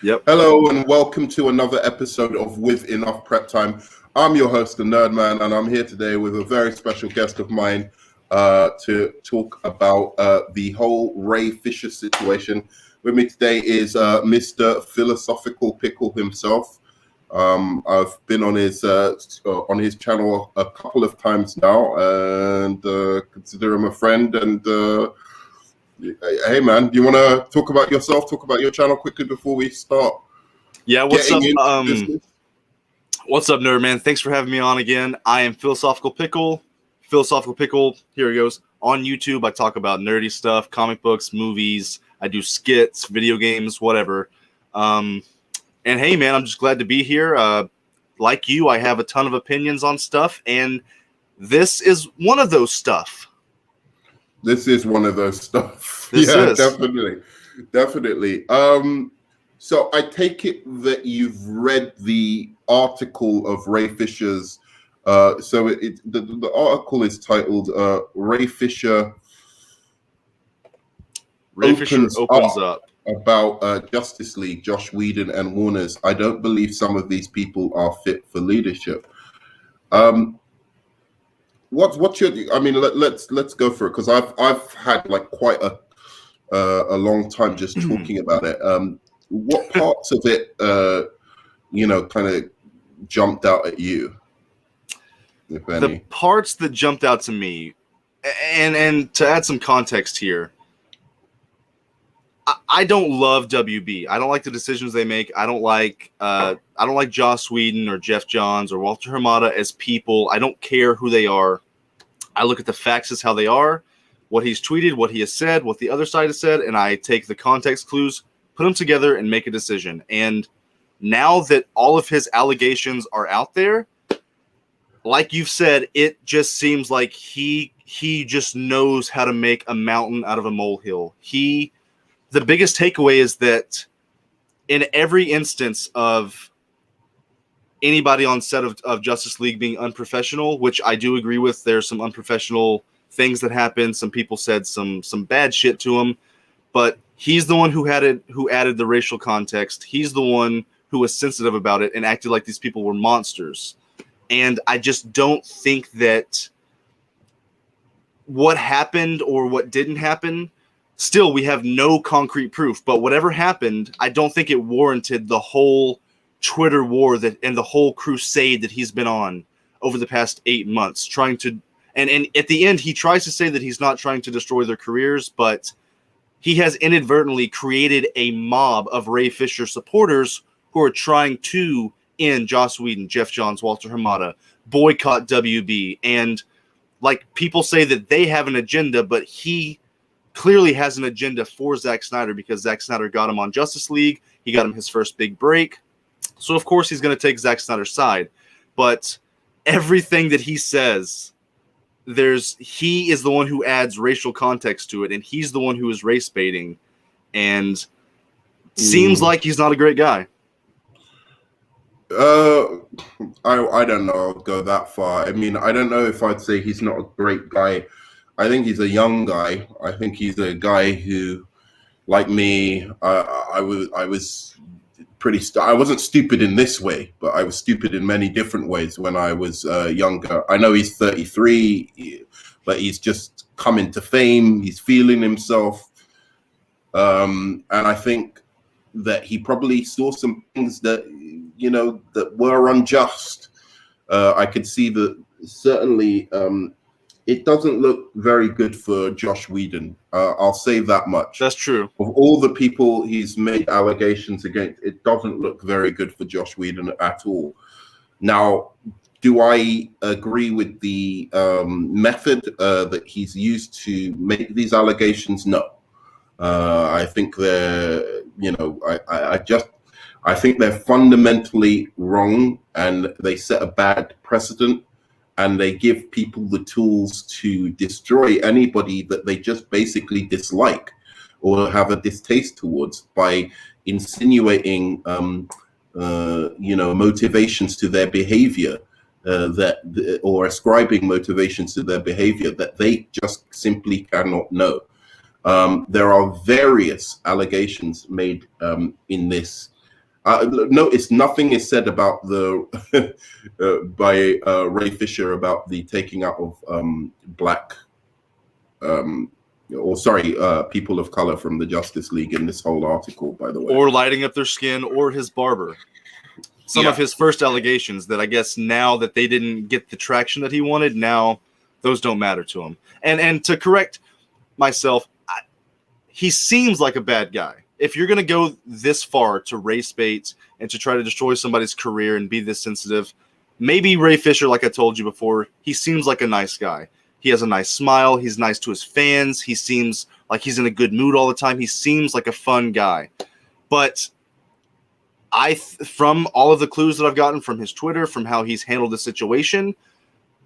Yep. Hello and welcome to another episode of With Enough Prep Time. I'm your host, the Nerd Man, and I'm here today with a very special guest of mine to talk about the whole Ray Fisher situation. With me today is Mr. Philosophical Pickle himself. I've been on his channel a couple of times now, and consider him a friend. And hey, man, do you want to talk about yourself? Talk about your channel quickly before we start. Yeah, what's up? What's up, Nerd Man? Thanks for having me on again. I am Philosophical Pickle. Philosophical Pickle, here he goes. On YouTube, I talk about nerdy stuff, comic books, movies. I do skits, video games, whatever. And hey, man, I'm just glad to be here. Like you, I have a ton of opinions on stuff, and this is one of those stuff. This is one of those stuff. Definitely. So I take it that you've read the article of Ray Fisher's. The article is titled "Ray Fisher opens up about Justice League, Joss Whedon, and Warner's. I don't believe some of these people are fit for leadership." What's your? I mean, let's go for it, because I've had like quite a long time just talking about it. What parts of it, kind of jumped out at you, if any? The parts that jumped out to me, and to add some context here, I don't love WB. I don't like the decisions they make. I don't like Joss Whedon or Geoff Johns or Walter Hamada as people. I don't care who they are. I look at the facts as how they are, what he's tweeted, what he has said, what the other side has said, and I take the context clues, put them together, and make a decision. And now that all of his allegations are out there, like you've said, it just seems like he just knows how to make a mountain out of a molehill. The biggest takeaway is that in every instance of anybody on set of Justice League being unprofessional, which I do agree with, there's some unprofessional things that happened. Some people said some bad shit to him, but he's the one who added the racial context. He's the one who was sensitive about it and acted like these people were monsters. And I just don't think that what happened or what didn't happen, still, we have no concrete proof, but whatever happened, I don't think it warranted the whole Twitter war and the whole crusade that he's been on over the past 8 months, trying to, and at the end, he tries to say that he's not trying to destroy their careers, but he has inadvertently created a mob of Ray Fisher supporters who are trying to end Joss Whedon, Geoff Johns, Walter Hamada, boycott WB, and like people say that they have an agenda, but he clearly has an agenda for Zack Snyder because Zack Snyder got him on Justice League. He got him his first big break. So, of course, he's going to take Zack Snyder's side. But everything that he says, he is the one who adds racial context to it, and he's the one who is race baiting. And seems like he's not a great guy. I don't know. I'll go that far. I mean, I don't know if I'd say he's not a great guy. I think he's a young guy. I think he's a guy who, like me, I was pretty. I wasn't stupid in this way, but I was stupid in many different ways when I was younger. I know he's 33, but he's just come into fame. He's feeling himself, and I think that he probably saw some things that that were unjust. I could see that certainly. It doesn't look very good for Joss Whedon. I'll say that much. That's true. Of all the people he's made allegations against, it doesn't look very good for Joss Whedon at all. Now, do I agree with the method that he's used to make these allegations? No. I think they're, I think they're fundamentally wrong, and they set a bad precedent. And they give people the tools to destroy anybody that they just basically dislike or have a distaste towards by insinuating, motivations to their behavior or ascribing motivations to their behavior that they just simply cannot know. There are various allegations made in this Notice nothing is said about the by Ray Fisher about the taking out of black, people of color from the Justice League in this whole article. By the way, or lighting up their skin, or his barber. Some of his first allegations that I guess now that they didn't get the traction that he wanted, now those don't matter to him. And to correct myself, he seems like a bad guy. If you're going to go this far to race bait and to try to destroy somebody's career and be this sensitive, maybe Ray Fisher, like I told you before, he seems like a nice guy. He has a nice smile. He's nice to his fans. He seems like he's in a good mood all the time. He seems like a fun guy. But from all of the clues that I've gotten from his Twitter, from how he's handled the situation,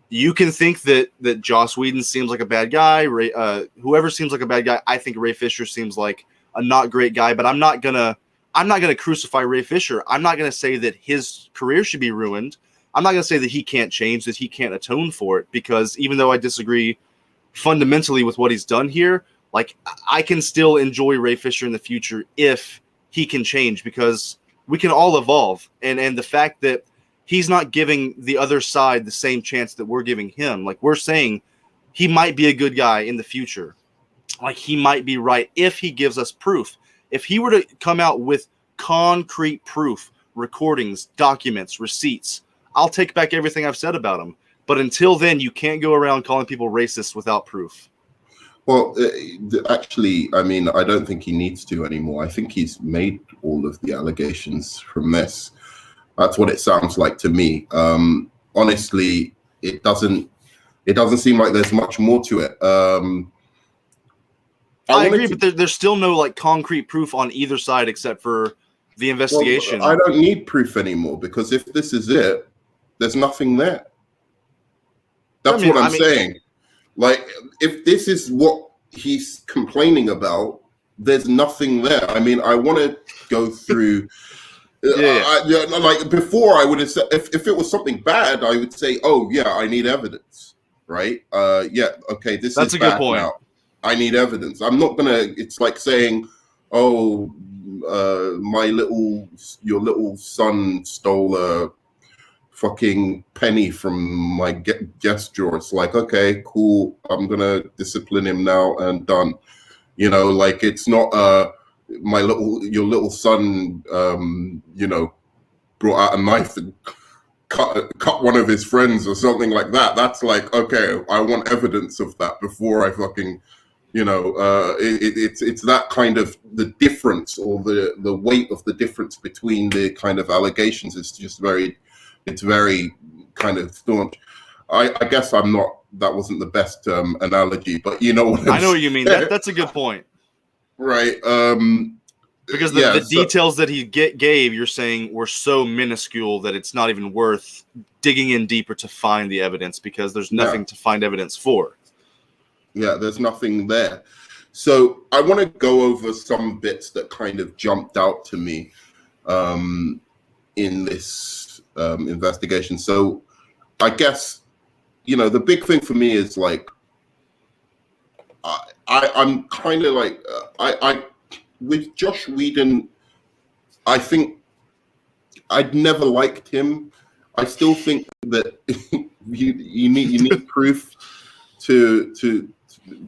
you can think that Joss Whedon seems like a bad guy. Whoever seems like a bad guy, I think Ray Fisher seems like a not great guy. But I'm not gonna crucify Ray Fisher. I'm not gonna say that his career should be ruined. I'm not gonna say that he can't change, that he can't atone for it. Because even though I disagree fundamentally with what he's done here, like I can still enjoy Ray Fisher in the future if he can change, because we can all evolve. And the fact that he's not giving the other side the same chance that we're giving him, like we're saying he might be a good guy in the future. Like he might be right if he gives us proof. If he were to come out with concrete proof, recordings, documents, receipts, I'll take back everything I've said about him. But until then, you can't go around calling people racist without proof. Well, actually, I mean, I don't think he needs to anymore. I think he's made all of the allegations from this. That's what it sounds like to me. Honestly, it doesn't seem like there's much more to it. I agree, but there's still no like concrete proof on either side except for the investigation. Well, I don't need proof anymore, because if this is it, there's nothing there. That's what I'm saying. Like, if this is what he's complaining about, there's nothing there. I mean, I want to go through. Like before, I would have said if it was something bad, I would say, "Oh yeah, I need evidence." Right? Okay, that's a good point. Now. I need evidence. I'm not gonna. It's like saying, "Oh, your little son stole a fucking penny from my guest drawer." It's like, okay, cool. I'm gonna discipline him now and done. You know, like it's not your little son, brought out a knife and cut one of his friends or something like that. That's like, okay, I want evidence of that before I fucking, it's that kind of the difference, or the weight of the difference between the kind of allegations is just very kind of staunch. I guess that wasn't the best analogy, but you know what I know what you mean. That's a good point. Right. Because the details that he gave, you're saying, were so minuscule that it's not even worth digging in deeper to find the evidence, because there's nothing to find evidence for. Yeah, there's nothing there. So I want to go over some bits that kind of jumped out to me in this investigation. So I guess, the big thing for me is like, I'm kind of like, I with Joss Whedon, I think I'd never liked him. I still think that you need proof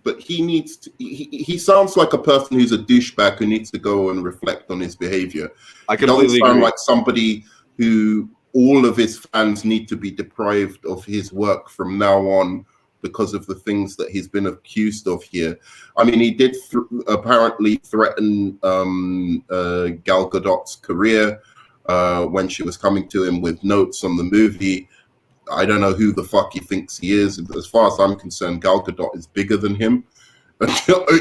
but he sounds like a person who's a douchebag who needs to go and reflect on his behavior. I completely agree. Like somebody who all of his fans need to be deprived of his work from now on because of the things that he's been accused of here. I mean, he did apparently threaten Gal Gadot's career when she was coming to him with notes on the movie. I don't know who the fuck he thinks he is. As far as I'm concerned, Gal Gadot is bigger than him.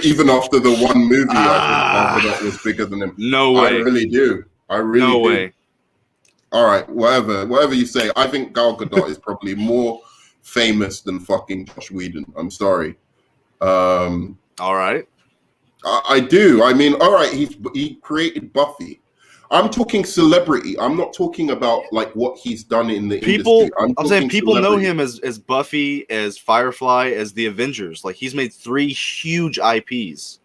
Even after the one movie, I think Gal Gadot was bigger than him. No way. I really do. No way. All right, whatever you say. I think Gal Gadot is probably more famous than fucking Joss Whedon. I'm sorry. All right. I do. I mean, all right, he created Buffy. I'm talking celebrity. I'm not talking about like what he's done in the industry. I'm saying people know him as Buffy, as Firefly, as the Avengers. Like he's made 3 huge IPs.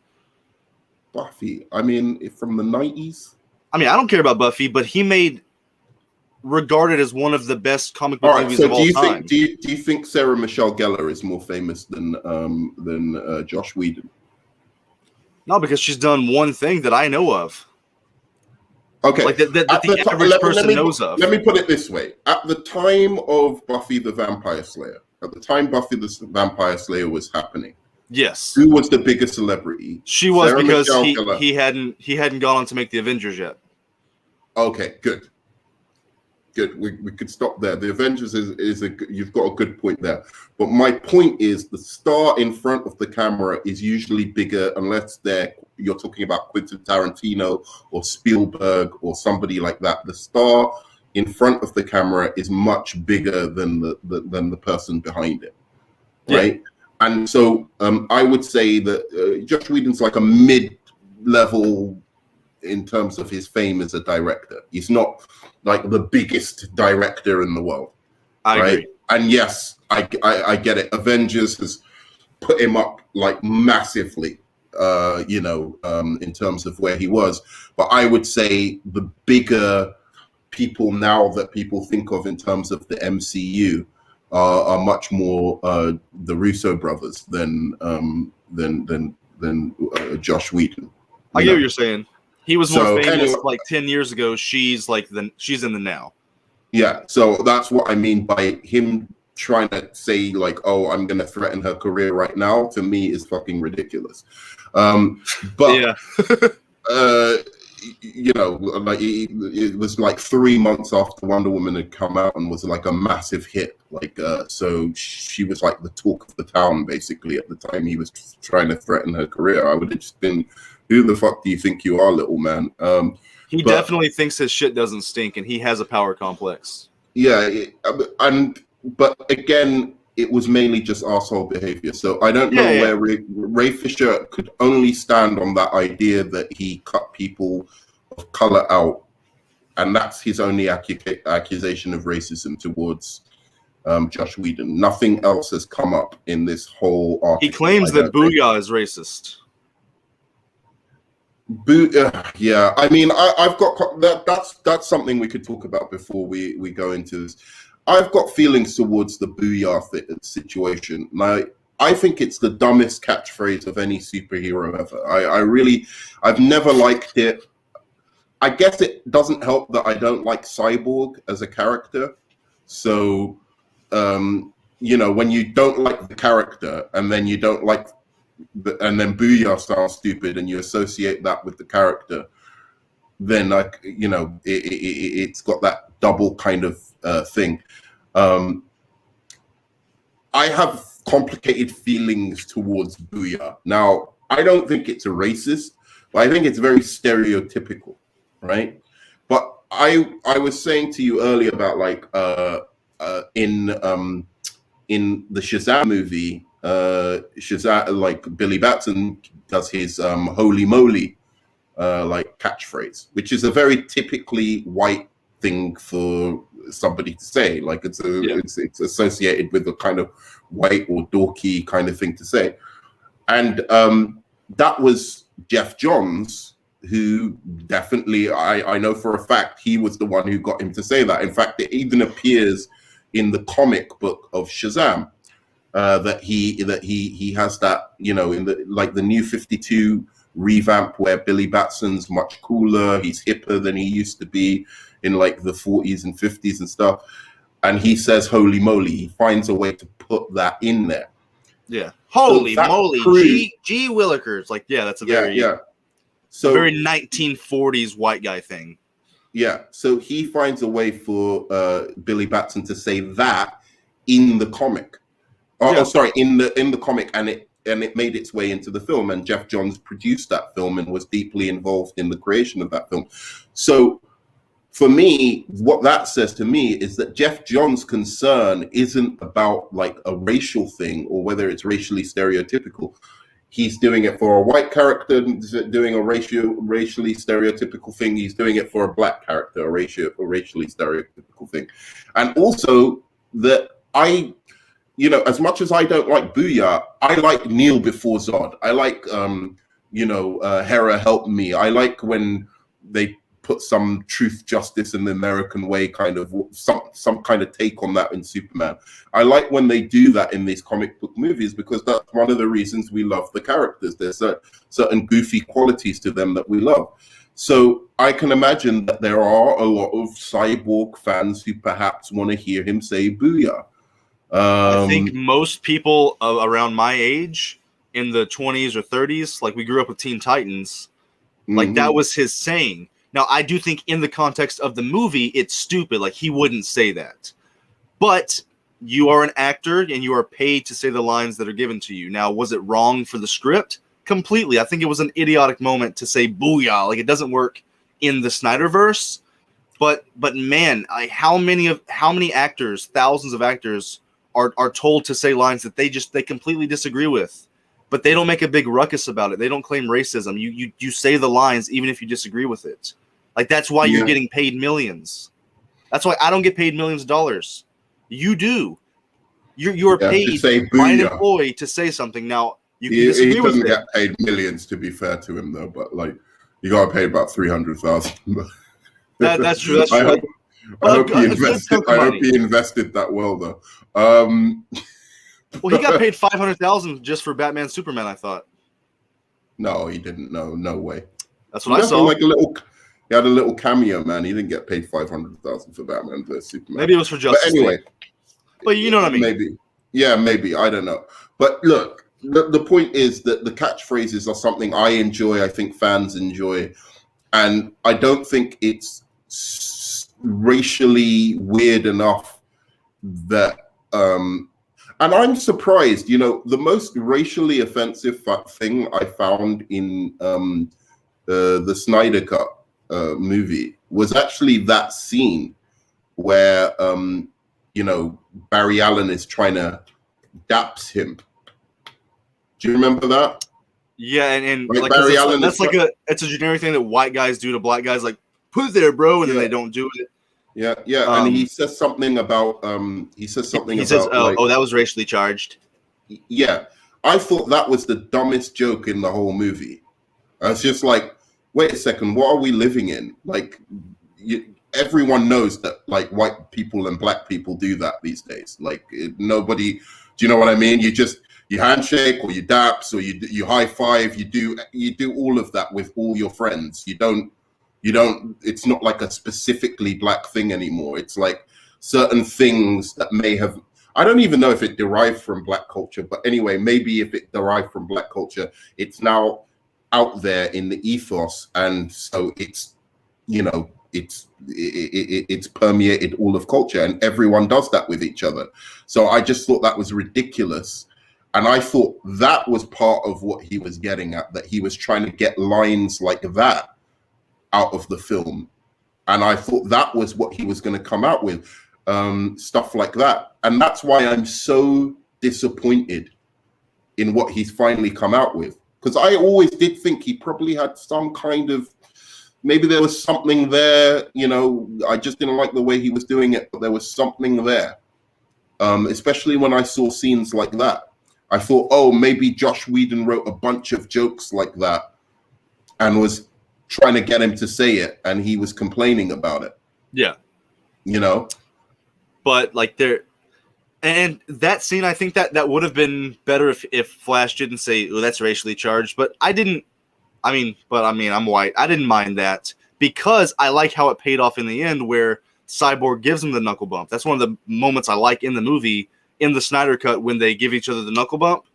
Buffy. I mean, from the 90s. I mean, I don't care about Buffy, but he made regarded as one of the best comic book All right. movies So of all time. do you think Sarah Michelle Gellar is more famous than Josh Whedon? No, because she's done one thing that I know of. Okay. Like that the average person knows of. Let me put it this way. At the time of Buffy the Vampire Slayer, at the time Buffy the Vampire Slayer was happening, yes, who was the biggest celebrity? She was, Sarah because Michelle Gellar. he hadn't gone on to make the Avengers yet. Okay, good. We could stop there. The Avengers you've got a good point there. But my point is the star in front of the camera is usually bigger unless you're talking about Quentin Tarantino or Spielberg or somebody like that. The star in front of the camera is much bigger than the person behind it, right? Yeah. And so I would say that Josh Whedon's like a mid-level in terms of his fame as a director. He's not like the biggest director in the world. I agree. And yes, I get it. Avengers has put him up like massively, in terms of where he was. But I would say the bigger people now that people think of in terms of the MCU are much more the Russo brothers than Josh Whedon. I get what you're saying. He was more famous like 10 years ago. She's in the now. Yeah, so that's what I mean by him trying to say like, "Oh, I'm going to threaten her career right now." To me, is fucking ridiculous. But yeah. Like it was like 3 months after Wonder Woman had come out and was like a massive hit. Like, so she was like the talk of the town basically at the time he was trying to threaten her career. I would have just been, who the fuck do you think you are, little man? He definitely thinks his shit doesn't stink, and he has a power complex. Yeah, but again, it was mainly just arsehole behavior. So I don't know where Ray Fisher could only stand on that idea that he cut people of color out, and that's his only accusation of racism towards Josh Whedon. Nothing else has come up in this whole article. He claims that Booyah is racist. Yeah, I mean, I've got that's something we could talk about before we go into this. I've got feelings towards the Booyah situation. I think it's the dumbest catchphrase of any superhero ever. I've never liked it. I guess it doesn't help that I don't like Cyborg as a character. So, when you don't like the character and then you don't like and then Booyah sounds stupid and you associate that with the character, then it's got that double kind of thing. I have complicated feelings towards Booyah. Now, I don't think it's a racist, but I think it's very stereotypical, right? But I was saying to you earlier about like in the Shazam movie, Shazam, like Billy Batson does his holy moly like catchphrase, which is a very typically white thing for somebody to say. Like it's associated with a kind of white or dorky kind of thing to say. And that was Geoff Johns, who definitely I know for a fact he was the one who got him to say that. In fact, it even appears in the comic book of Shazam. That he has that, in the New 52 revamp where Billy Batson's much cooler, he's hipper than he used to be in like the 40s and 50s and stuff, and he says holy moly. He finds a way to put that in there. Yeah, holy moly, G Willikers, like that's a very so very 1940s white guy thing. Yeah, so he finds a way for Billy Batson to say that in the comic. In the comic, and it made its way into the film, and Geoff Johns produced that film and was deeply involved in the creation of that film. So for me, what that says to me is that Geoff Johns' concern isn't about like a racial thing or whether it's racially stereotypical. He's doing it for a white character, doing a racially stereotypical thing. He's doing it for a black character, a racially stereotypical thing. And also that as much as I don't like Booyah, I like Kneel Before Zod. I like, Hera Help Me. I like when they put some truth, justice, and the American way kind of some kind of take on that in Superman. I like when they do that in these comic book movies, because that's one of the reasons we love the characters. There's certain goofy qualities to them that we love. So I can imagine that there are a lot of Cyborg fans who perhaps want to hear him say "booyah." I think most people around my age, in the 20s or 30s, like we grew up with Teen Titans, like that was his saying. Now, I do think in the context of the movie, it's stupid. Like, he wouldn't say that. But you are an actor, and you are paid to say the lines that are given to you. Now, was it wrong for the script? Completely. I think it was an idiotic moment to say "booyah." Like, it doesn't work in the Snyderverse. But man, how many actors, thousands of actors, are told to say lines that they completely disagree with, but they don't make a big ruckus about it. They don't claim racism. You say the lines even if you disagree with it. Like, that's why you're getting paid millions. That's why I don't get paid millions of dollars. You do. You're paid by an employee to say something. Now, you can disagree with it. He doesn't get paid millions, to be fair to him, though. But like, you got paid about 300,000. That's true. That's true. I hope he invested that well, though. Well, he got paid 500,000 just for Batman Superman, I thought. No, he didn't. No way. That's what I saw. He had a little cameo, man. He didn't get paid 500,000 for Batman vs Superman. Maybe it was for Justice League. But you know what I mean. Maybe. I don't know. But look, the point is that the catchphrases are something I enjoy. I think fans enjoy, and I don't think it's racially weird enough that. And I'm surprised. The most racially offensive thing I found in the Snyder Cut movie was actually that scene where Barry Allen is trying to daps him. Do you remember that? Yeah, and like Barry Allen, that's like it's a generic thing that white guys do to black guys, like, put it there, bro, and then they don't do it. Yeah. And he says something about he says, "Oh, that was racially charged." Yeah, I thought that was the dumbest joke in the whole movie. I was just like, wait a second, what are we living in? Like, everyone knows that, like, white people and black people do that these days. Like, nobody, do you know what I mean? You handshake, or you daps, or you high five. You do all of that with all your friends. You don't. It's not like a specifically black thing anymore. It's like certain things that may have. I don't even know if it derived from black culture, but anyway, maybe if it derived from black culture, it's now out there in the ethos, and so it's it's permeated all of culture, and everyone does that with each other. So I just thought that was ridiculous, and I thought that was part of what he was getting at, that he was trying to get lines like that out of the film, and I thought that was what he was going to come out with, stuff like that. And that's why I'm so disappointed in what he's finally come out with, because I always did think he probably had some kind of, maybe there was something there. I just didn't like the way he was doing it, but there was something there, especially when I saw scenes like that. I thought, oh, maybe Josh Whedon wrote a bunch of jokes like that and was trying to get him to say it, and he was complaining about it. Yeah. But like and that scene, I think that would have been better if Flash didn't say, "Oh, that's racially charged." But I'm white. I didn't mind that, because I like how it paid off in the end, where Cyborg gives him the knuckle bump. That's one of the moments I like in the movie, in the Snyder Cut, when they give each other the knuckle bump.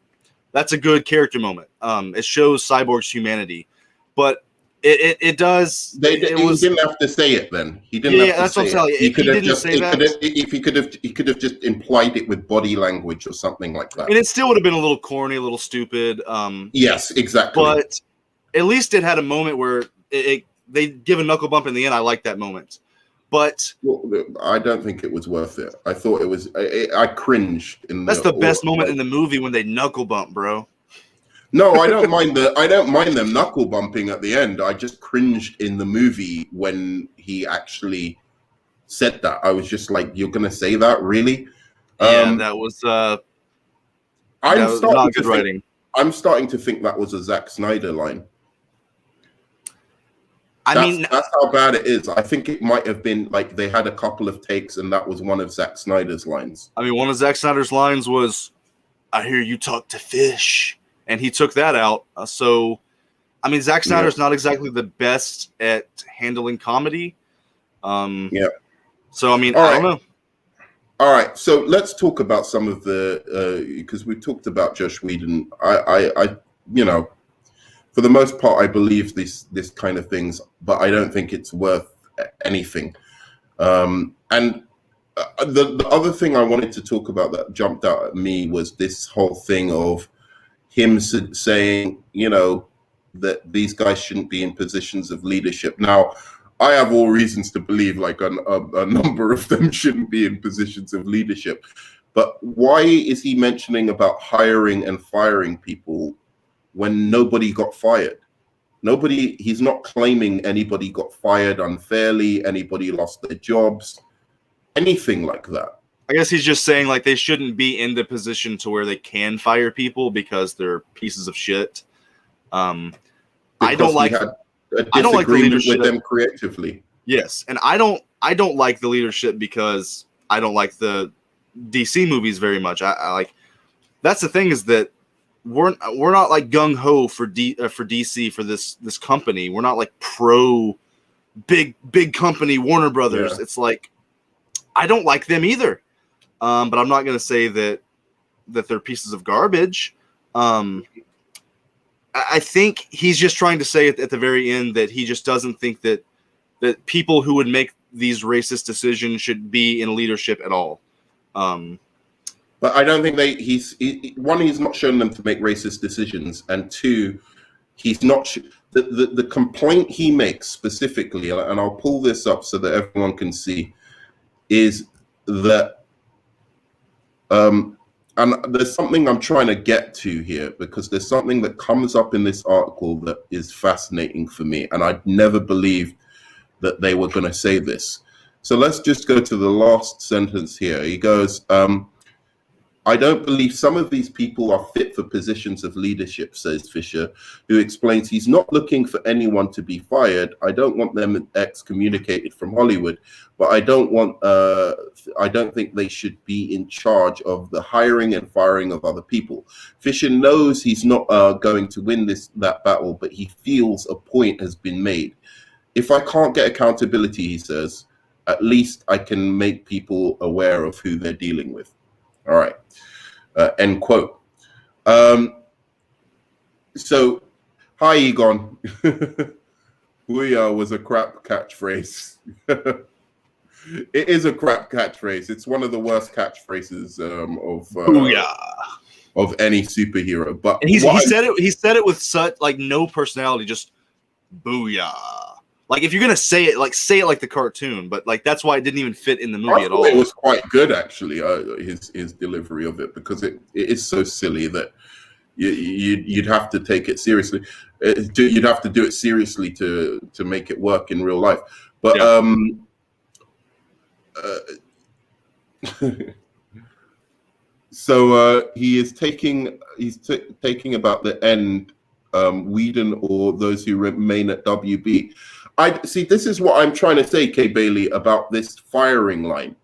That's a good character moment. It shows Cyborg's humanity. But it does. He didn't have to say it then. He didn't. Yeah, that's what I'm telling you. He could have just implied it with body language or something like that. And it still would have been a little corny, a little stupid. Yes, exactly. But at least it had a moment where they give a knuckle bump in the end. I like that moment. But I don't think it was worth it. I thought it was. I cringed. That's the best moment in the movie, when they knuckle bump, bro. No, I don't mind them knuckle bumping at the end. I just cringed in the movie when he actually said that. I was just like, "You're gonna say that, really?" Yeah, that was. Not good writing. I'm starting to think that was a Zack Snyder line. I mean, That's how bad it is. I think it might have been like they had a couple of takes, and that was one of Zack Snyder's lines. one of Zack Snyder's lines was, "I hear you talk to fish," and he took that out. So, I mean, Zack Snyder's not exactly the best at handling comedy. Yeah. So, I mean, All I right. don't know. All right, so let's talk about some of the because we talked about Josh Whedon. I, you know, for the most part, I believe this kind of things, but I don't think it's worth anything. And the other thing I wanted to talk about that jumped out at me was this whole thing of him saying, you know, that these guys shouldn't be in positions of leadership. Now, I have all reasons to believe like a number of them shouldn't be in positions of leadership. But why is he mentioning about hiring and firing people when nobody got fired? He's not claiming anybody got fired unfairly, anybody lost their jobs, anything like that. I guess he's just saying like they shouldn't be in the position to where they can fire people because they're pieces of shit. I don't like a disagreement with them creatively. Yes, and I don't like the leadership because I don't like the DC movies very much. I like that's the thing is that we're not like gung ho for DC for this company. We're not like pro big company Warner Brothers. Yeah. It's like I don't like them either. But I'm not going to say that they're pieces of garbage. I think he's just trying to say at the very end that he just doesn't think that people who would make these racist decisions should be in leadership at all. But I don't think he's not shown them to make racist decisions, and two, he's not the complaint he makes specifically, and I'll pull this up so that everyone can see, is that and there's something I'm trying to get to here, because there's something that comes up in this article that is fascinating for me, and I'd never believed that they were going to say this. So let's just go to the last sentence here. He goes, I don't believe some of these people are fit for positions of leadership, says Fisher, who explains he's not looking for anyone to be fired. I don't want them excommunicated from Hollywood, but I don't think they should be in charge of the hiring and firing of other people. Fisher knows he's not going to win that battle, but he feels a point has been made. If I can't get accountability, he says, at least I can make people aware of who they're dealing with. All right. End quote. So, hi, Egon. Booyah was a crap catchphrase. It is a crap catchphrase. It's one of the worst catchphrases of any superhero. But and he said it with such like no personality, just booyah. Like if you're gonna say it like the cartoon, but like that's why it didn't even fit in the movie at all. It was quite good actually, his delivery of it, because it is so silly that you'd have to take it seriously. You'd have to do it seriously to make it work in real life. But so he's taking about the end, Whedon or those who remain at WB. I see. This is what I'm trying to say, Kay Bailey, about this firing line.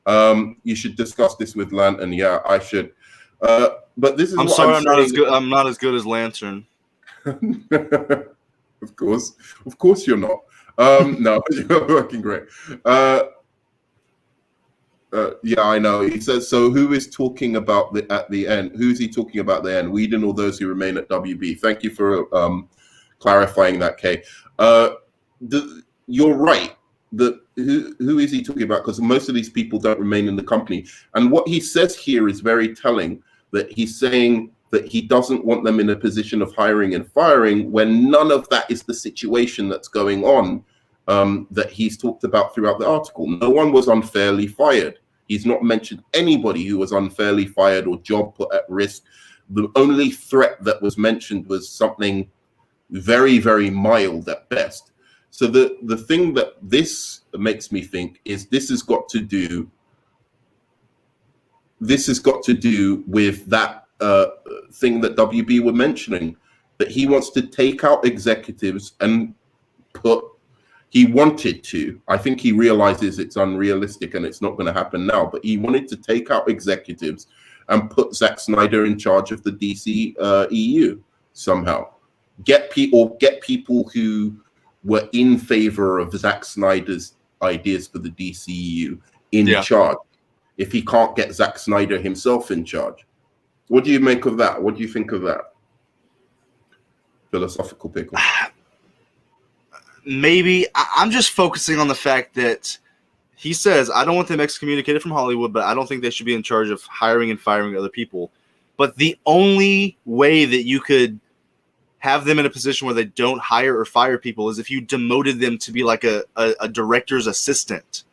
You should discuss this with Lantern. Yeah, I should. But this is. I'm sorry, I'm not as good. I'm not as good as Lantern. Of course, you're not. No, you're working great. Yeah, I know. He says, so who is talking about at the end? Who's he talking about at the end? Whedon or those who remain at WB? Thank you for clarifying that, Kay. You're right. Who is he talking about? Because most of these people don't remain in the company. And what he says here is very telling, that he's saying that he doesn't want them in a position of hiring and firing when none of that is the situation that's going on. That he's talked about throughout the article. No one was unfairly fired. He's not mentioned anybody who was unfairly fired or job put at risk. The only threat that was mentioned was something very, very mild at best. So the thing that this makes me think is this has got to do with that thing that WB were mentioning, that he wants to take out executives and put He wanted to. I think he realizes it's unrealistic and it's not going to happen now. But he wanted to take out executives and put Zack Snyder in charge of the DC EU somehow. Get people who were in favor of Zack Snyder's ideas for the DCEU in charge. If he can't get Zack Snyder himself in charge, what do you make of that? What do you think of that? Philosophical Pickle. Maybe I'm just focusing on the fact that he says, I don't want them excommunicated from Hollywood, but I don't think they should be in charge of hiring and firing other people. But the only way that you could have them in a position where they don't hire or fire people is if you demoted them to be like a director's assistant.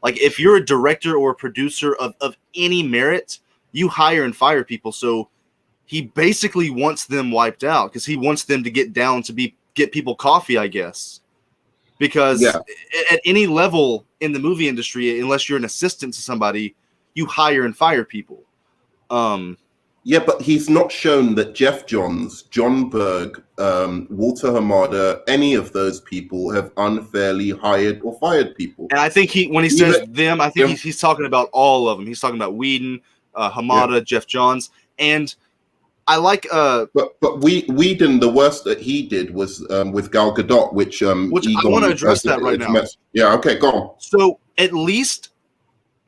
Like if you're a director or a producer of any merit, you hire and fire people. So he basically wants them wiped out because he wants them to get down to get people coffee, I guess. Because at any level in the movie industry, unless you're an assistant to somebody, you hire and fire people. Yeah, but he's not shown that Geoff Johns, John Berg, Walter Hamada, any of those people have unfairly hired or fired people. And I think when he says them, I think he's talking about all of them. He's talking about Whedon, Hamada, Geoff Johns, and I like. But Whedon, the worst that he did was with Gal Gadot, which I want to address that right now. Yeah, okay, go on. So at least.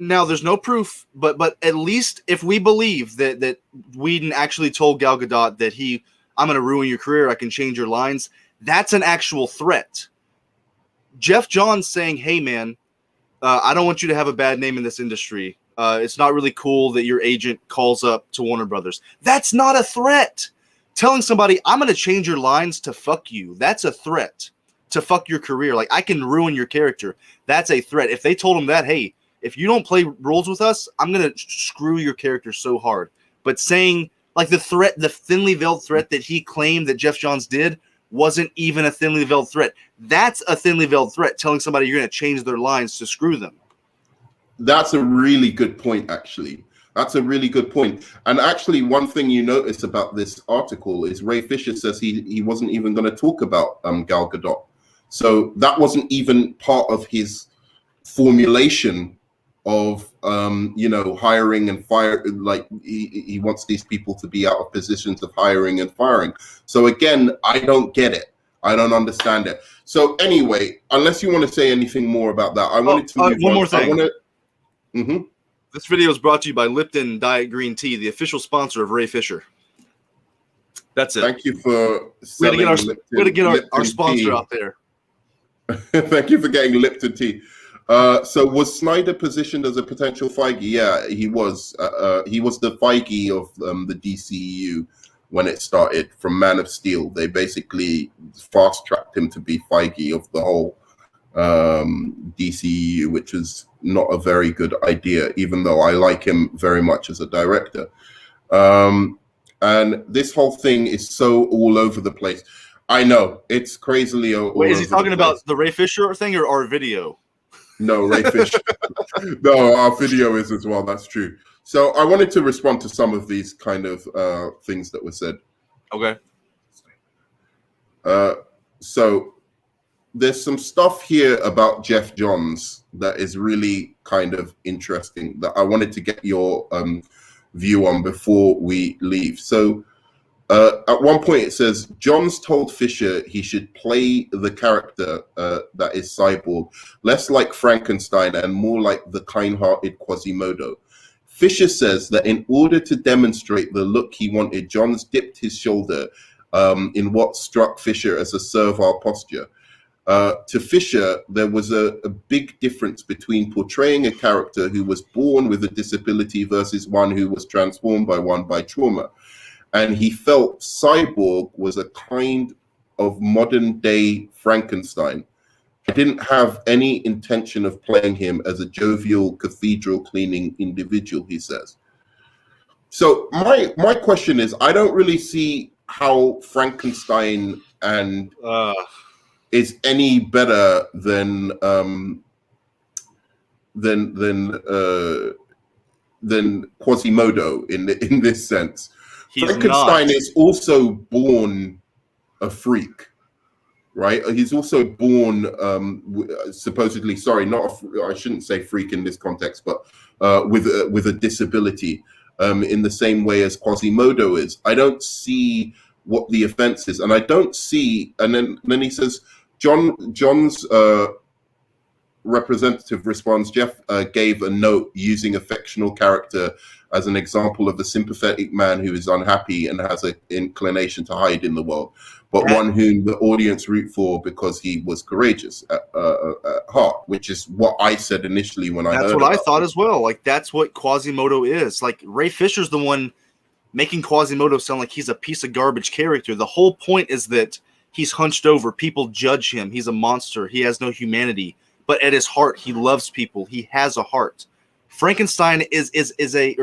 Now, there's no proof, but at least if we believe that Whedon actually told Gal Gadot that I'm going to ruin your career, I can change your lines, that's an actual threat. Geoff Johns saying, hey, man, I don't want you to have a bad name in this industry. It's not really cool that your agent calls up to Warner Brothers. That's not a threat. Telling somebody, I'm going to change your lines to fuck you, that's a threat. To fuck your career. Like, I can ruin your character. That's a threat. If they told him that, hey, if you don't play roles with us, I'm going to screw your character so hard. But saying, like, the thinly veiled threat that he claimed that Geoff Johns did wasn't even a thinly veiled threat. That's a thinly veiled threat, telling somebody you're going to change their lines to screw them. That's a really good point, actually. That's a really good point. And actually, one thing you notice about this article is Ray Fisher says he wasn't even going to talk about Gal Gadot. So that wasn't even part of his formulation of hiring and fire. Like he wants these people to be out of positions of hiring and firing. So again, I don't get it. I don't understand it. So anyway, unless you want to say anything more about that, I wanted to move one more thing. Mm-hmm. This video is brought to you by Lipton Diet Green Tea, the official sponsor of Ray Fisher. That's it. Thank you for way to get our sponsor tea out there. Thank you for getting Lipton tea. So was Snyder positioned as a potential Feige? Yeah, he was. He was the Feige of the DCEU when it started from Man of Steel. They basically fast-tracked him to be Feige of the whole DCEU, which is not a very good idea, even though I like him very much as a director. And this whole thing is so all over the place. I know, it's crazily all Wait, is he over talking the about place. the Ray Fisher thing or our video? No, Ray Fisher. No, our video is as well. That's true. So I wanted to respond to some of these kind of things that were said. Okay. So there's some stuff here about Geoff Johns that is really kind of interesting that I wanted to get your view on before we leave. So at one point it says, Johns told Fisher he should play the character that is Cyborg, less like Frankenstein and more like the kind-hearted Quasimodo. Fisher says that in order to demonstrate the look he wanted, Johns dipped his shoulder in what struck Fisher as a servile posture. To Fisher, there was a big difference between portraying a character who was born with a disability versus one who was transformed by one by trauma. And he felt Cyborg was a kind of modern day Frankenstein. I didn't have any intention of playing him as a jovial cathedral cleaning individual, he says. So my question is, I don't really see how Frankenstein and is any better than Quasimodo in this sense. Frankenstein is also born a freak, right? He's also born, supposedly, sorry, I shouldn't say freak in this context, but with a disability, in the same way as Quasimodo is. I don't see what the offense is, and I don't see. And then he says, John's representative responds, Geoff gave a note using a fictional character as an example of a sympathetic man who is unhappy and has an inclination to hide in the world, but one whom the audience root for because he was courageous at heart, which is what I said initially when I heard. That's what I thought as well. Like, that's what Quasimodo is. Like, Ray Fisher's the one making Quasimodo sound like he's a piece of garbage character. The whole point is that he's hunched over. People judge him. He's a monster. He has no humanity. But at his heart, he loves people. He has a heart. Frankenstein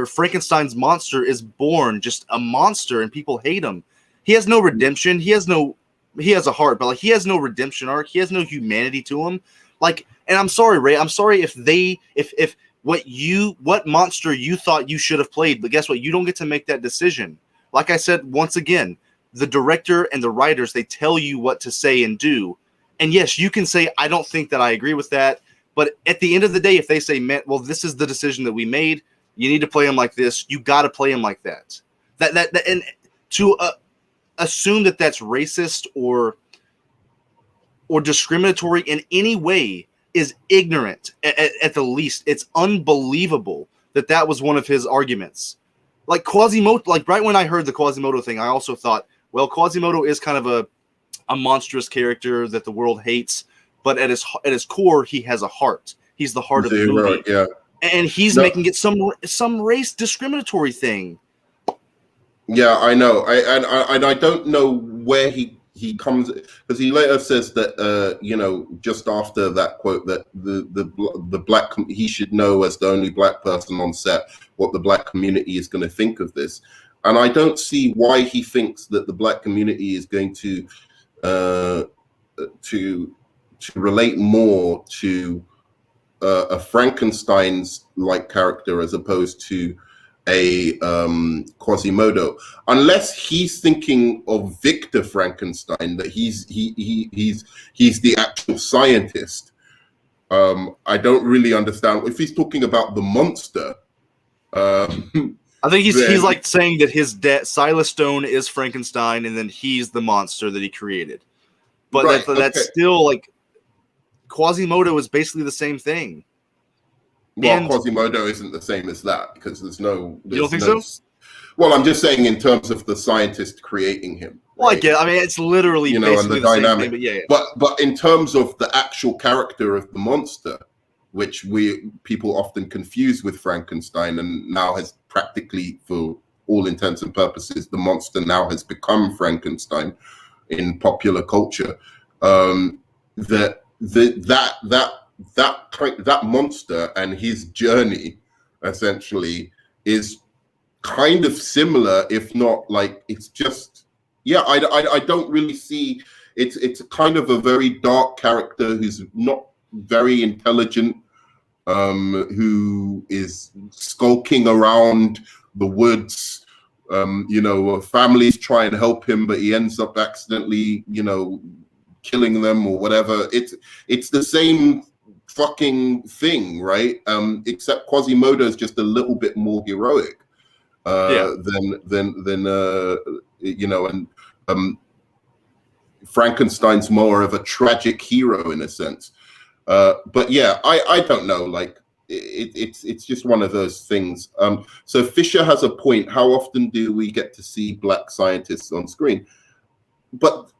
Frankenstein's monster is born just a monster, and people hate him. He has no redemption. He has a heart, but like, he has no redemption arc. He has no humanity to him. Like, and I'm sorry, Ray. I'm sorry if what monster you thought you should have played, but guess what? You don't get to make that decision. Like I said, once again, the director and the writers, they tell you what to say and do. And yes, you can say, I don't think that I agree with that. But at the end of the day, if they say, man, well, this is the decision that we made, you need to play him like this, you got to play him like that. And to assume that that's racist or discriminatory in any way is ignorant at the least. It's unbelievable that was one of his arguments. Like Quasimodo, like right when I heard the Quasimodo thing, I also thought, well, Quasimodo is kind of a monstrous character that the world hates, but at his core, he has a heart. He's the heart of the movie. Right, yeah. And he's making it some race discriminatory thing. Yeah, I know. I don't know where he comes, because he later says that just after that quote, that the black, he should know as the only black person on set what the black community is going to think of this. And I don't see why he thinks that the black community is going to relate more to a Frankenstein's like character as opposed to a Quasimodo, unless he's thinking of Victor Frankenstein, that he's the actual scientist. I don't really understand if he's talking about the monster. I think he's like saying that his dad, Silas Stone, is Frankenstein, and then he's the monster that he created. But right, that's still like Quasimodo is basically the same thing. Well, Quasimodo isn't the same as that because there's no. You don't think so? Well, I'm just saying in terms of the scientist creating him. Well, I get. I mean, it's literally basically and the same dynamic. thing, but yeah. But in terms of the actual character of the monster, which people often confuse with Frankenstein, and now has practically, for all intents and purposes, the monster now has become Frankenstein in popular culture. That monster and his journey essentially is kind of similar, if not like it's just I don't really see it's kind of a very dark character who's not very intelligent, who is skulking around the woods. Families try and help him, but he ends up accidentally killing them or whatever. It's the same fucking thing, right? Except Quasimodo is just a little bit more heroic than Frankenstein's more of a tragic hero in a sense. But yeah, I don't know. Like it's just one of those things. So Fisher has a point. How often do we get to see black scientists on screen? But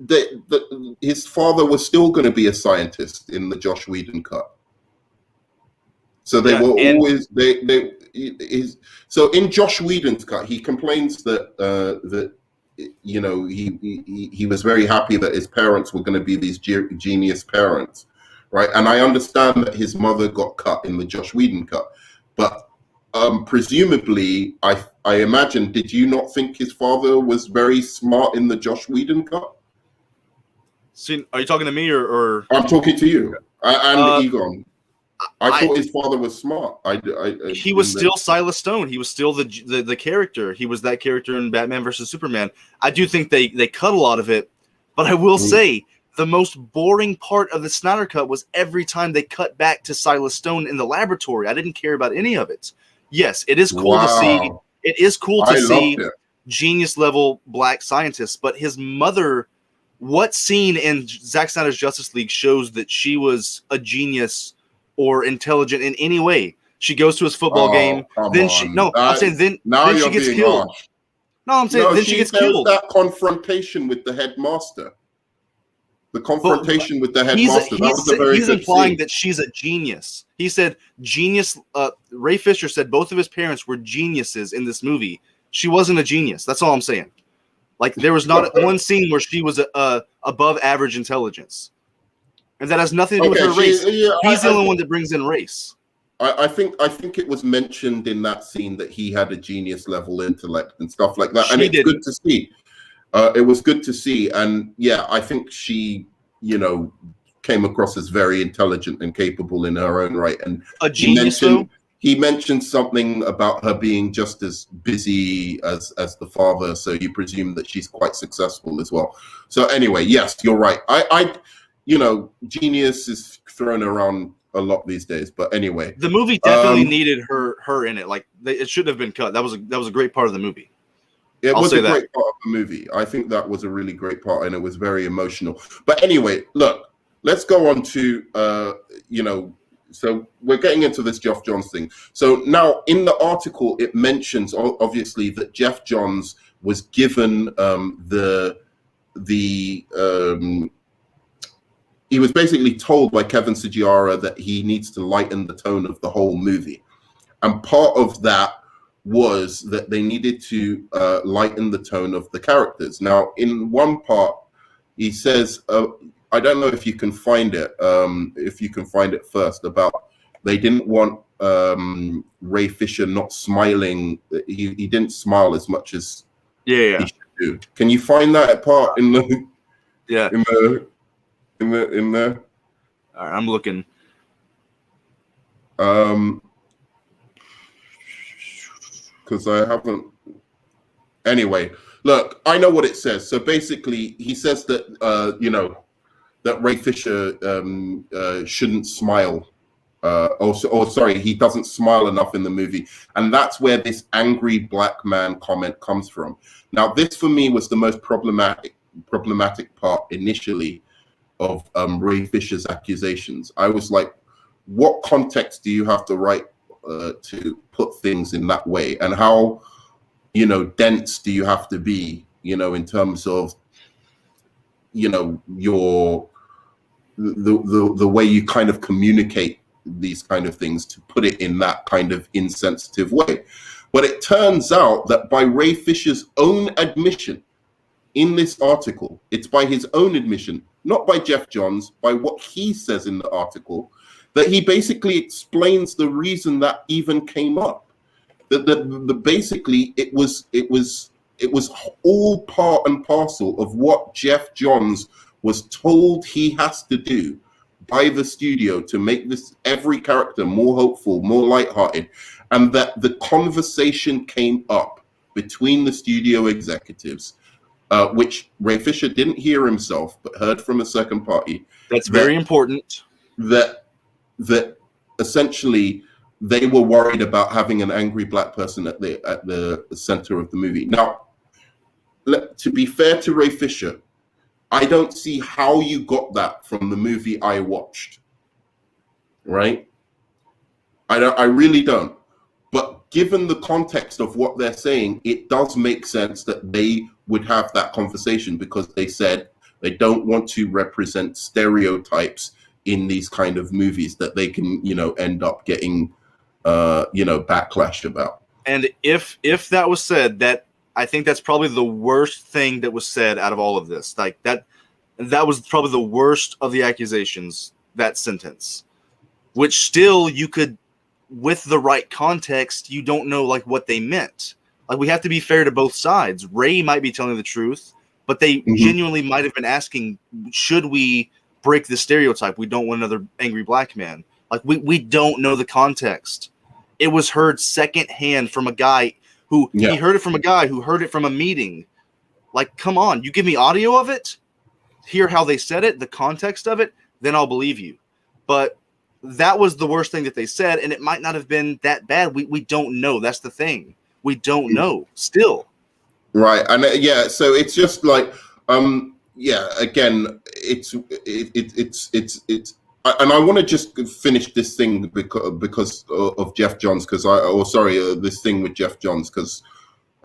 his father was still going to be a scientist in the Joss Whedon cut. So they were always so in Joss Whedon's cut, he complains that he was very happy that his parents were going to be these genius parents, right? And I understand that his mother got cut in the Joss Whedon cut, but presumably, I imagine, did you not think his father was very smart in the Joss Whedon cut? See, are you talking to me or? I'm talking to you and Egon. I thought his father was smart. He was still Silas Stone. He was still the character. He was that character in Batman versus Superman. I do think they cut a lot of it, but I will say The most boring part of the Snyder Cut was every time they cut back to Silas Stone in the laboratory. I didn't care about any of it. Yes, it is cool to see. It is cool to see genius level black scientists, but his mother, what scene in Zack Snyder's Justice League shows that she was a genius or intelligent in any way? She goes to his football game. Then I'm saying then she gets killed. Harsh. No, I'm saying then she gets killed. That confrontation with the headmaster. The confrontation with the headmaster. He's implying that she's a genius. He said genius. Ray Fisher said both of his parents were geniuses in this movie. She wasn't a genius. That's all I'm saying. Like, there was not one scene where she was above average intelligence, and that has nothing to do with her race. He's the only one that brings in race. I think it was mentioned in that scene that he had a genius level intellect and stuff like that, and it's good to see. It was good to see, and yeah, I think she, came across as very intelligent and capable in her own right. And a genius. He mentioned something about her being just as busy as the father, so you presume that she's quite successful as well. So anyway, yes, you're right. I genius is thrown around a lot these days, but anyway, the movie definitely needed her in it. Like, it should have been cut. That was a great part of the movie. It was a great part of the movie. I think that was a really great part, and it was very emotional. But anyway, look, let's go on to so we're getting into this Geoff Johns thing. So now in the article, it mentions obviously that Geoff Johns was given he was basically told by Kevin Sugiura that he needs to lighten the tone of the whole movie. And part of that was that they needed to lighten the tone of the characters. Now, in one part, he says, I don't know if you can find it, first, about they didn't want Ray Fisher not smiling. He didn't smile as much as he should do. Can you find that part in the in there? All right, I'm looking. Because I haven't. Anyway, look, I know what it says. So basically, he says that that Ray Fisher shouldn't smile, sorry, he doesn't smile enough in the movie, and that's where this angry black man comment comes from. Now, this for me was the most problematic part initially of Ray Fisher's accusations. I was like, what context do you have to write to put things in that way, and how dense do you have to be, in terms of your the way you kind of communicate these kind of things, to put it in that kind of insensitive way. But it turns out that by Ray Fisher's own admission in this article, it's by his own admission, not by Geoff Johns, by what he says in the article, that he basically explains the reason that even came up. That basically it was all part and parcel of what Geoff Johns was told he has to do by the studio to make every character more hopeful, more lighthearted, and that the conversation came up between the studio executives, which Ray Fisher didn't hear himself, but heard from a second party. That's very important. That essentially they were worried about having an angry black person at the center of the movie. Now, to be fair to Ray Fisher, I don't see how you got that from the movie I watched. Right? I really don't. But given the context of what they're saying, it does make sense that they would have that conversation, because they said they don't want to represent stereotypes in these kind of movies that they can, end up getting, backlash about. And if that was said, that I think that's probably the worst thing that was said out of all of this. Like, that was probably the worst of the accusations, that sentence, which still you could, with the right context, you don't know like what they meant. Like, we have to be fair to both sides. Ray might be telling the truth, but they genuinely might have been asking, should we break the stereotype? We don't want another angry black man. Like, we don't know the context. It was heard secondhand from a guy who he heard it from a guy who heard it from a meeting. Like, come on, you give me audio of it? hear how they said it, the context of it, then I'll believe you. But that was the worst thing that they said, and it might not have been that bad. We don't know. That's the thing. We don't know still. Right. And yeah, so it's just like, yeah, again, and I want to just finish this thing because of Geoff Johns, this thing with Geoff Johns, because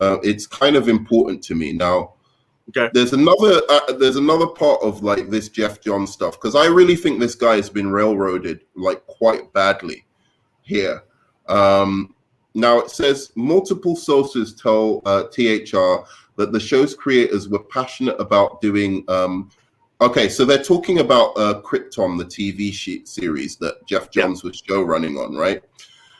it's kind of important to me now. Okay. There's another part of like this Geoff Johns stuff, because I really think this guy has been railroaded like quite badly here. Now it says multiple sources tell THR that the show's creators were passionate about doing. Okay, so they're talking about Krypton, the TV series that Geoff Johns was show running on, right?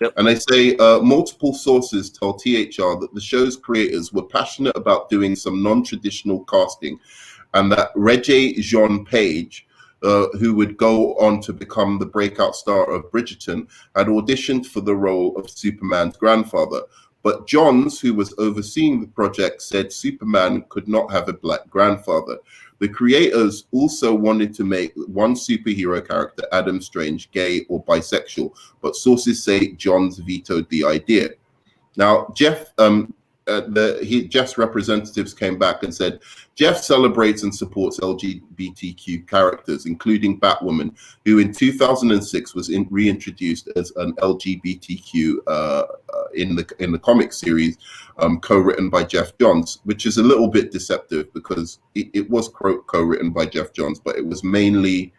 Yep. And they say multiple sources tell THR that the show's creators were passionate about doing some non-traditional casting, and that Regé-Jean Page, who would go on to become the breakout star of Bridgerton, had auditioned for the role of Superman's grandfather. But Johns, who was overseeing the project, said Superman could not have a black grandfather. The creators also wanted to make one superhero character, Adam Strange, gay or bisexual, but sources say Johns vetoed the idea. Now, Jeff's representatives came back and said, Geoff celebrates and supports LGBTQ characters, including Batwoman, who in 2006 was reintroduced as an LGBTQ in the comic series, co-written by Geoff Johns, which is a little bit deceptive because it was co-written by Geoff Johns, but it was mainly.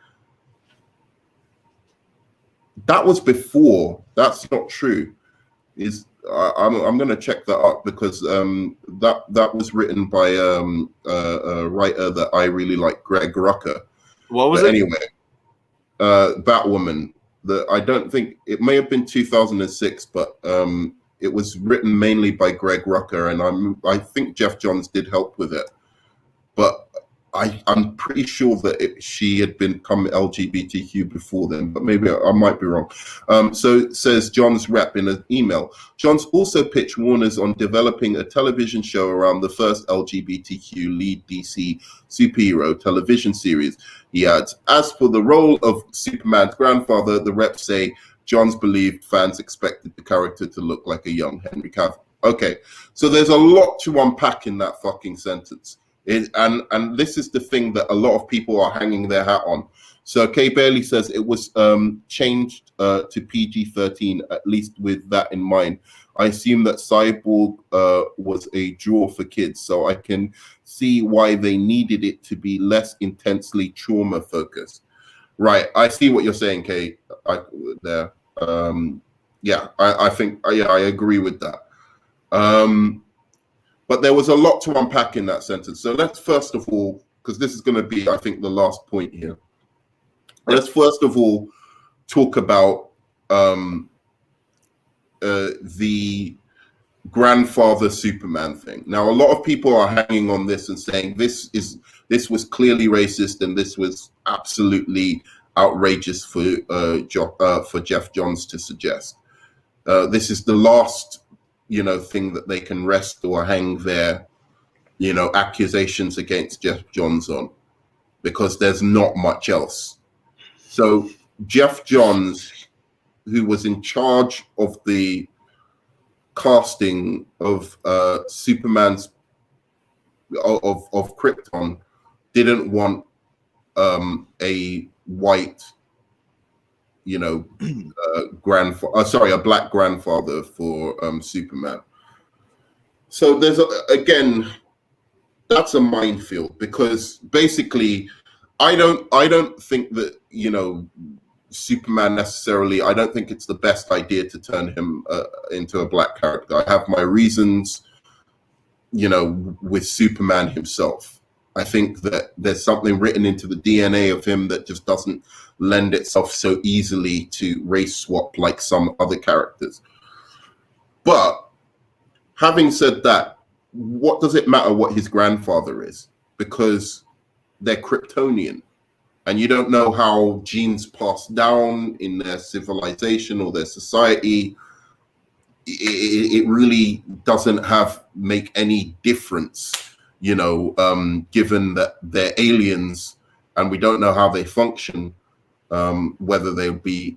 That was before. That's not true. I'm going to check that up because that was written by a writer that I really like, Greg Rucka. What was it? Anyway, Batwoman. I don't think it may have been 2006, but it was written mainly by Greg Rucka, and I think Geoff Johns did help with it. But I'm pretty sure that she had become LGBTQ before then, but maybe I might be wrong. So it says Johns' rep in an email. Johns also pitched Warner's on developing a television show around the first LGBTQ lead DC superhero television series. He adds, as for the role of Superman's grandfather, the reps say Johns believed fans expected the character to look like a young Henry Cavill. Okay, so there's a lot to unpack in that fucking sentence. And this is the thing that a lot of people are hanging their hat on. So Kay Bailey says it was changed to PG-13, at least with that in mind. I assume that Cyborg was a draw for kids, so I can see why they needed it to be less intensely trauma-focused. Right, I see what you're saying, Kay, there. I think I agree with that. But there was a lot to unpack in that sentence. So let's first of all, because this is going to be, I think, the last point here. Let's first of all talk about the grandfather Superman thing. Now, a lot of people are hanging on this and saying this was clearly racist and this was absolutely outrageous for Geoff Johns to suggest. This is the last thing that they can rest or hang their, accusations against Geoff Johns on, because there's not much else. So Geoff Johns, who was in charge of the casting of Superman's of Krypton, didn't want a white a black grandfather for Superman. So there's again, that's a minefield, because basically I don't think that Superman necessarily, I don't think it's the best idea to turn him into a black character. I have my reasons with Superman himself. I think that there's something written into the DNA of him that just doesn't lend itself so easily to race swap like some other characters. But having said that, what does it matter what his grandfather is? Because they're Kryptonian, and you don't know how genes pass down in their civilization or their society. It really doesn't make any difference, given that they're aliens and we don't know how they function, whether they be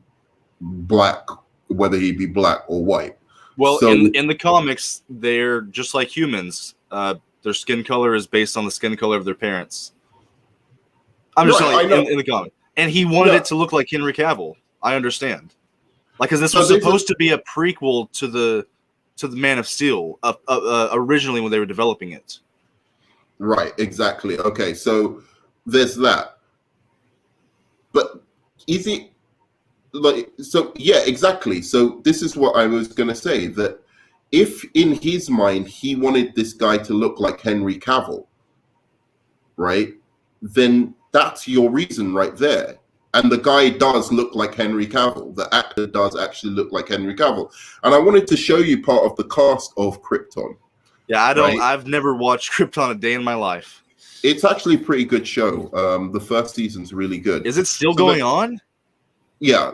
black, whether he be black or white. Well, So, in the comics, they're just like humans. Their skin color is based on the skin color of their parents. I'm just Right, saying in the comic, and he wanted it to look like Henry Cavill. I understand, like, because this was supposed to be a prequel to the Man of Steel originally when they were developing it. Right, exactly. Okay, so there's that. But is it like, so yeah, exactly. So this is what I was going to say, that if in his mind he wanted this guy to look like Henry Cavill, right, then that's your reason right there. And the guy does look like Henry Cavill. The actor does actually look like Henry Cavill. And I wanted to show you part of the cast of Krypton. Yeah, I don't. Right? I've never watched Krypton a day in my life. It's actually a pretty good show. The first season's really good. Is it still going on? Yeah.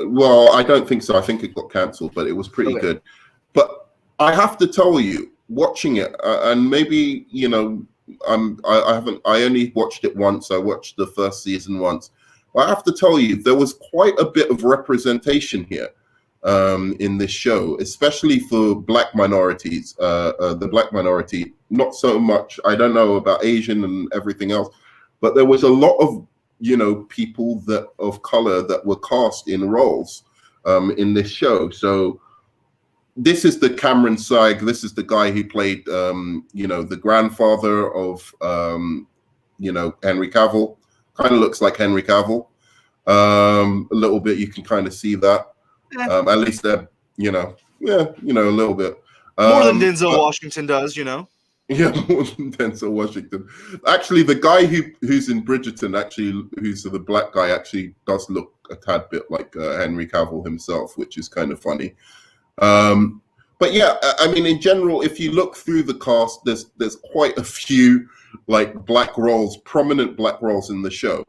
Well, I don't think so. I think it got cancelled, but it was pretty good. But I have to tell you, watching it, and maybe, you know, I only watched it once. I watched the first season once. But I have to tell you, there was quite a bit of representation here in this show, especially for black minorities. The black minority, not so much. I don't know about Asian and everything else, but there was a lot of, you know, people that of color that were cast in roles in this show. So this is the Cameron Saig. This is the guy who played, you know, the grandfather of, you know, Henry Cavill. Kind of looks like Henry Cavill. A little bit, you can kind of see that. At least they're, you know, yeah, you know, a little bit. More than Denzel Washington does, you know. Yeah, more than Denzel Washington. Actually, the guy who's in Bridgerton, actually, who's the black guy, actually does look a tad bit like Henry Cavill himself, which is kind of funny. But yeah, I mean, in general, if you look through the cast, there's quite a few like black roles, prominent black roles in the show.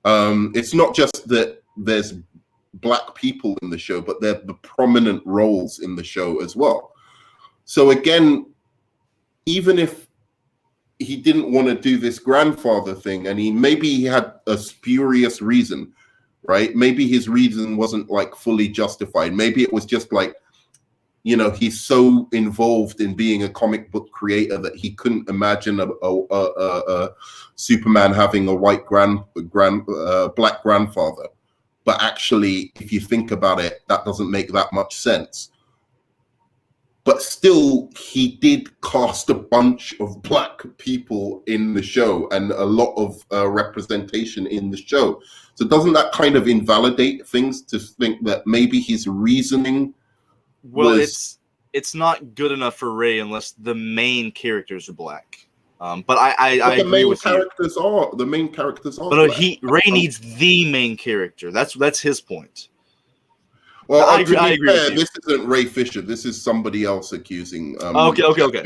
It's not just that there's black people in the show, but they're the prominent roles in the show as well. So again, even if he didn't want to do this grandfather thing, and maybe he had a spurious reason, right? Maybe his reason wasn't like fully justified. Maybe it was just like, you know, he's so involved in being a comic book creator that he couldn't imagine a Superman having a white black grandfather. But actually, if you think about it, that doesn't make that much sense. But still, he did cast a bunch of black people in the show and a lot of representation in the show. So doesn't that kind of invalidate things to think that maybe his reasoning was... it's not good enough for Ray unless the main characters are black. But I agree with you. The main characters are. But Ray needs the main character. That's his point. Well, I agree with you. This isn't Ray Fisher. This is somebody else accusing. Okay.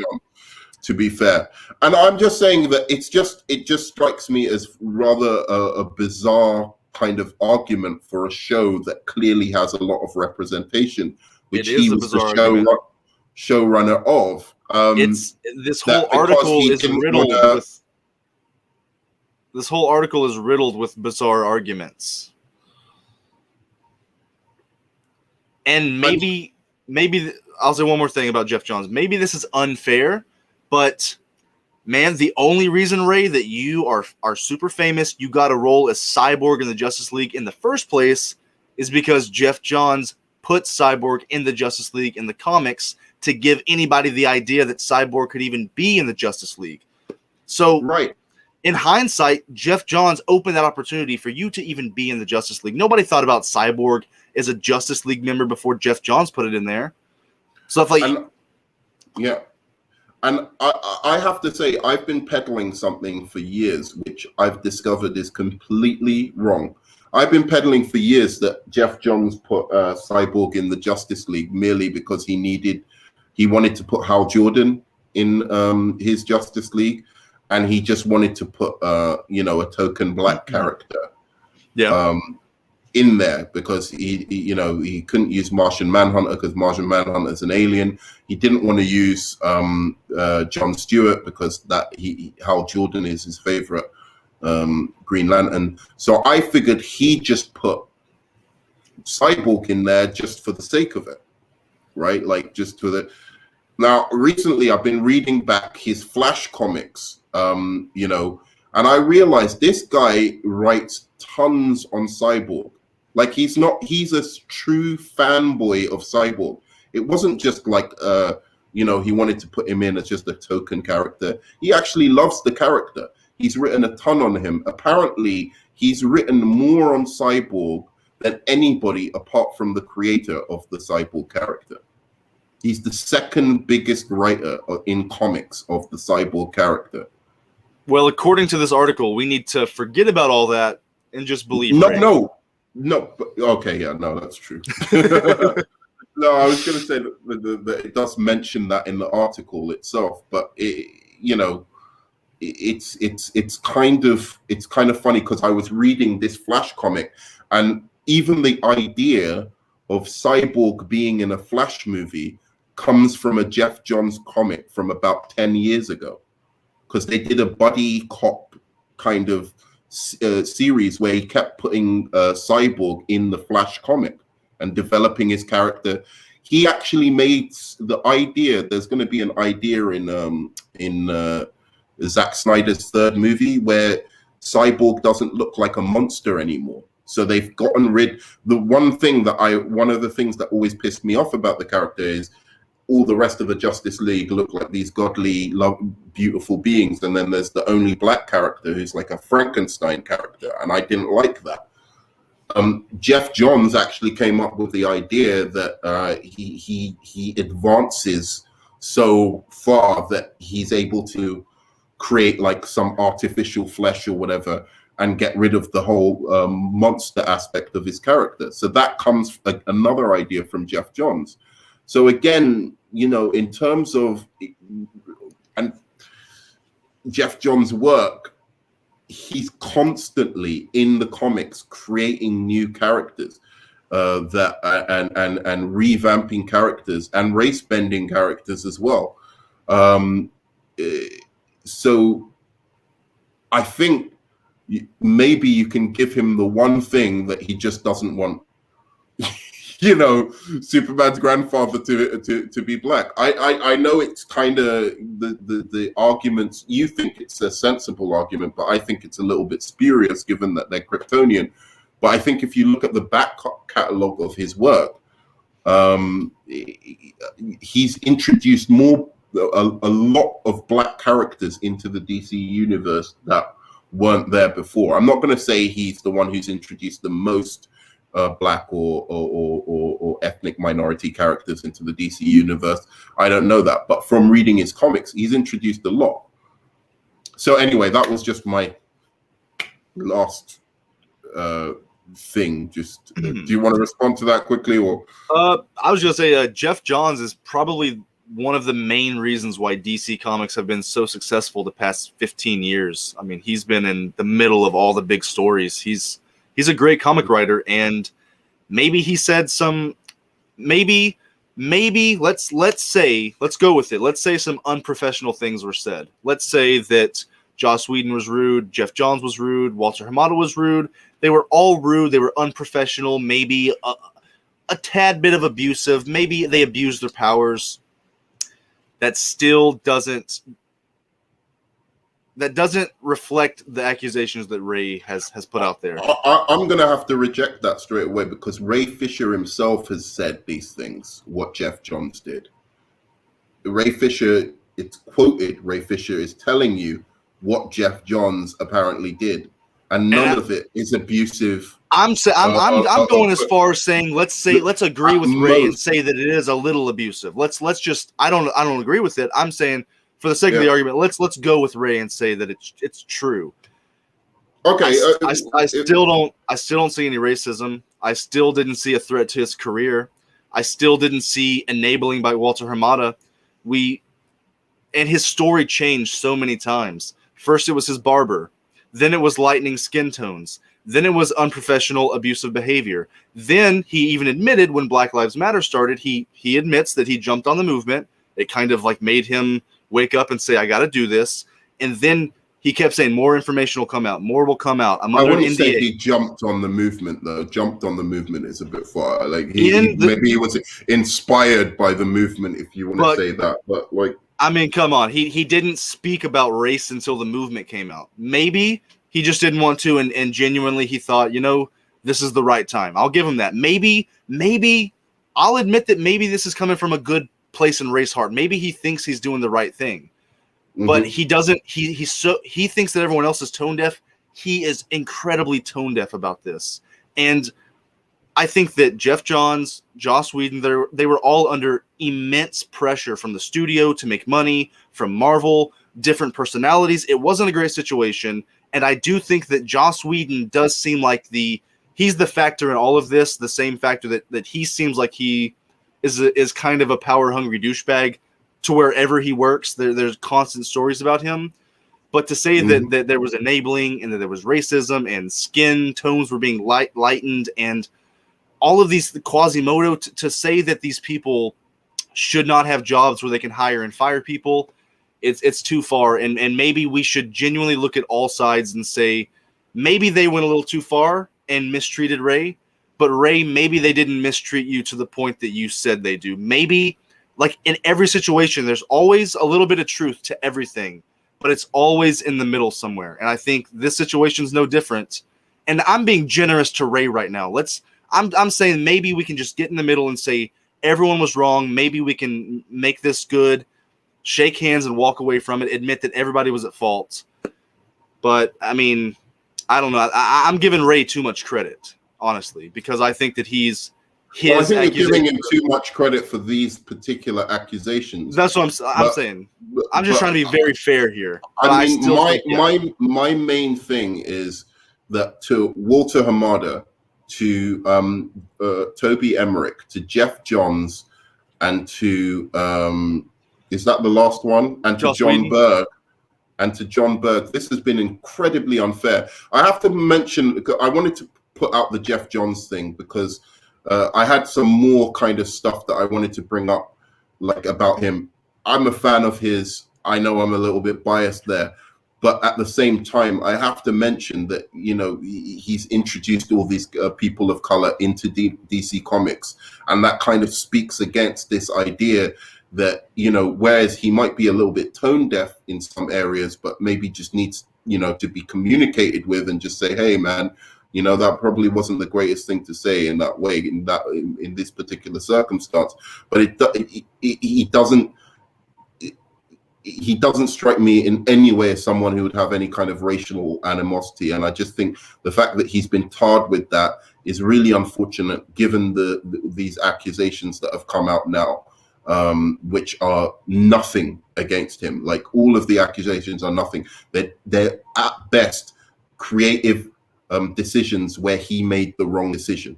To be fair, and I'm just saying that it just strikes me as rather a bizarre kind of argument for a show that clearly has a lot of representation, which he was the showrunner of. This whole article is riddled with bizarre arguments. And maybe I'll say one more thing about Geoff Johns. Maybe this is unfair, but man, the only reason, Ray, that you are super famous, you got a role as Cyborg in the Justice League in the first place, is because Geoff Johns put Cyborg in the Justice League in the comics to give anybody the idea that Cyborg could even be in the Justice League. So, right. In hindsight, Geoff Johns opened that opportunity for you to even be in the Justice League. Nobody thought about Cyborg as a Justice League member before Geoff Johns put it in there. Stuff like... And I have to say, I've been peddling something for years, which I've discovered is completely wrong. I've been peddling for years that Geoff Johns put Cyborg in the Justice League merely because he wanted to put Hal Jordan in his Justice League, and he just wanted to put a token black character in there because he couldn't use Martian Manhunter because Martian Manhunter is an alien. He didn't want to use John Stewart because Hal Jordan is his favorite Green Lantern. So I figured he just put Cyborg in there just for the sake of it, right? Like just for the. Now, recently I've been reading back his Flash comics, you know, and I realized this guy writes tons on Cyborg. Like he's a true fanboy of Cyborg. It wasn't just like, you know, he wanted to put him in as just a token character. He actually loves the character. He's written a ton on him. Apparently, he's written more on Cyborg than anybody apart from the creator of the Cyborg character. He's the second biggest writer in comics of the Cyborg character. Well, according to this article, we need to forget about all that and just believe. No. Okay, yeah, no, that's true. No, I was going to say that it does mention that in the article itself, but you know, it's kind of funny because I was reading this Flash comic, and even the idea of Cyborg being in a Flash movie comes from a Geoff Johns comic from about 10 years ago, because they did a buddy cop kind of series where he kept putting Cyborg in the Flash comic and developing his character. He actually made the idea. There's going to be an idea in Zack Snyder's third movie where Cyborg doesn't look like a monster anymore. So they've gotten rid. One of the things that always pissed me off about the character is all the rest of the Justice League look like these godly, beautiful beings, and then there's the only black character who's like a Frankenstein character, and I didn't like that. Geoff Johns actually came up with the idea that he advances so far that he's able to create like some artificial flesh or whatever and get rid of the whole monster aspect of his character. So that comes another idea from Geoff Johns. So again, you know, in terms of and Geoff Johns' work, he's constantly in the comics creating new characters and revamping characters and race bending characters as well. So I think maybe you can give him the one thing that he just doesn't want. You know, Superman's grandfather to be black. I know it's kind of the arguments. You think it's a sensible argument, but I think it's a little bit spurious given that they're Kryptonian. But I think if you look at the back catalog of his work, he's introduced a lot of black characters into the DC universe that weren't there before. I'm not going to say he's the one who's introduced the most black or ethnic minority characters into the DC universe. I don't know that, but from reading his comics, he's introduced a lot. So anyway, that was just my last thing. Just do you want to respond to that quickly, or? I was just say Geoff Johns is probably one of the main reasons why DC Comics have been so successful the past 15 years. I mean, he's been in the middle of all the big stories. He's a great comic writer, and maybe he said some, maybe let's go with it. Let's say some unprofessional things were said. Let's say that Joss Whedon was rude, Geoff Johns was rude, Walter Hamada was rude. They were all rude. They were unprofessional, maybe a tad bit of abusive. Maybe they abused their powers. That still doesn't reflect the accusations that Ray has put out there. I'm going to have to reject that straight away, because Ray Fisher himself has said these things, what Geoff Johns did. Ray Fisher, it's quoted, Ray Fisher is telling you what Geoff Johns apparently did, and none of it is abusive. I'm going as far as saying let's agree with Ray and say that it is a little abusive. Let's just I don't agree with it. I'm saying, for the sake of the argument, let's go with Ray and say that it's true. Okay. I still don't see any racism. I still didn't see a threat to his career. I still didn't see enabling by Walter Hamada. And his story changed so many times. First it was his barber, then it was lightning skin tones, then it was unprofessional abusive behavior. Then he even admitted, when Black Lives Matter started, he admits that he jumped on the movement. It kind of like made him wake up and say, I got to do this. And then He kept saying more information will come out, more will come out. I'm I under an wouldn't say NDA. he jumped on the movement though. Jumped on the movement is a bit far. Like Maybe he was inspired by the movement, if you want to say that. But like, I mean, come on. He didn't speak about race until the movement came out. Maybe he just didn't want to, and genuinely he thought, this is the right time. I'll give him that. Maybe I'll admit that maybe this is coming from a good place in race heart. Maybe he thinks he's doing the right thing. But he doesn't. He thinks that everyone else is tone deaf. He is incredibly tone deaf about this, and I think that Geoff Johns, Joss Whedon, they were all under immense pressure from the studio to make money, from Marvel, different personalities. It wasn't a great situation, and I do think that Joss Whedon does seem like he's the factor in all of this. The same factor that he seems like he is kind of a power hungry douchebag. To wherever he works, there's constant stories about him. But to say that there was enabling and that there was racism and skin tones were being lightened and all of these Quasimodo, to say that these people should not have jobs where they can hire and fire people, it's too far. And maybe we should genuinely look at all sides and say maybe they went a little too far and mistreated Ray. But Ray, maybe they didn't mistreat you to the point that you said they do. Maybe, like in every situation, there's always a little bit of truth to everything, but it's always in the middle somewhere. And I think this situation is no different. And I'm being generous to Ray right now. I'm saying maybe we can just get in the middle and say everyone was wrong. Maybe we can make this good, shake hands and walk away from it, admit that everybody was at fault. But I mean, I don't know. I'm giving Ray too much credit, honestly, because I think that he's I think you're giving him too much credit for these particular accusations. That's what I'm saying. I'm just trying to be very fair here. I mean, my main thing is that to Walter Hamada, to Toby Emmerich, to Geoff Johns, and to is that the last one? And to John Berg. And to John Berg, this has been incredibly unfair. I have to mention, I wanted to put out the Geoff Johns thing because I had some more kind of stuff that I wanted to bring up, like about him. I'm a fan of his. I know I'm a little bit biased there, but at the same time, I have to mention that, he's introduced all these people of color into DC Comics. And that kind of speaks against this idea that, whereas he might be a little bit tone deaf in some areas, but maybe just needs, to be communicated with and just say, hey, man, that probably wasn't the greatest thing to say in that way, in this particular circumstance. But he doesn't strike me in any way as someone who would have any kind of racial animosity. And I just think the fact that he's been tarred with that is really unfortunate, given these accusations that have come out now, which are nothing against him. Like, all of the accusations are nothing. They're at best creative decisions where he made the wrong decision,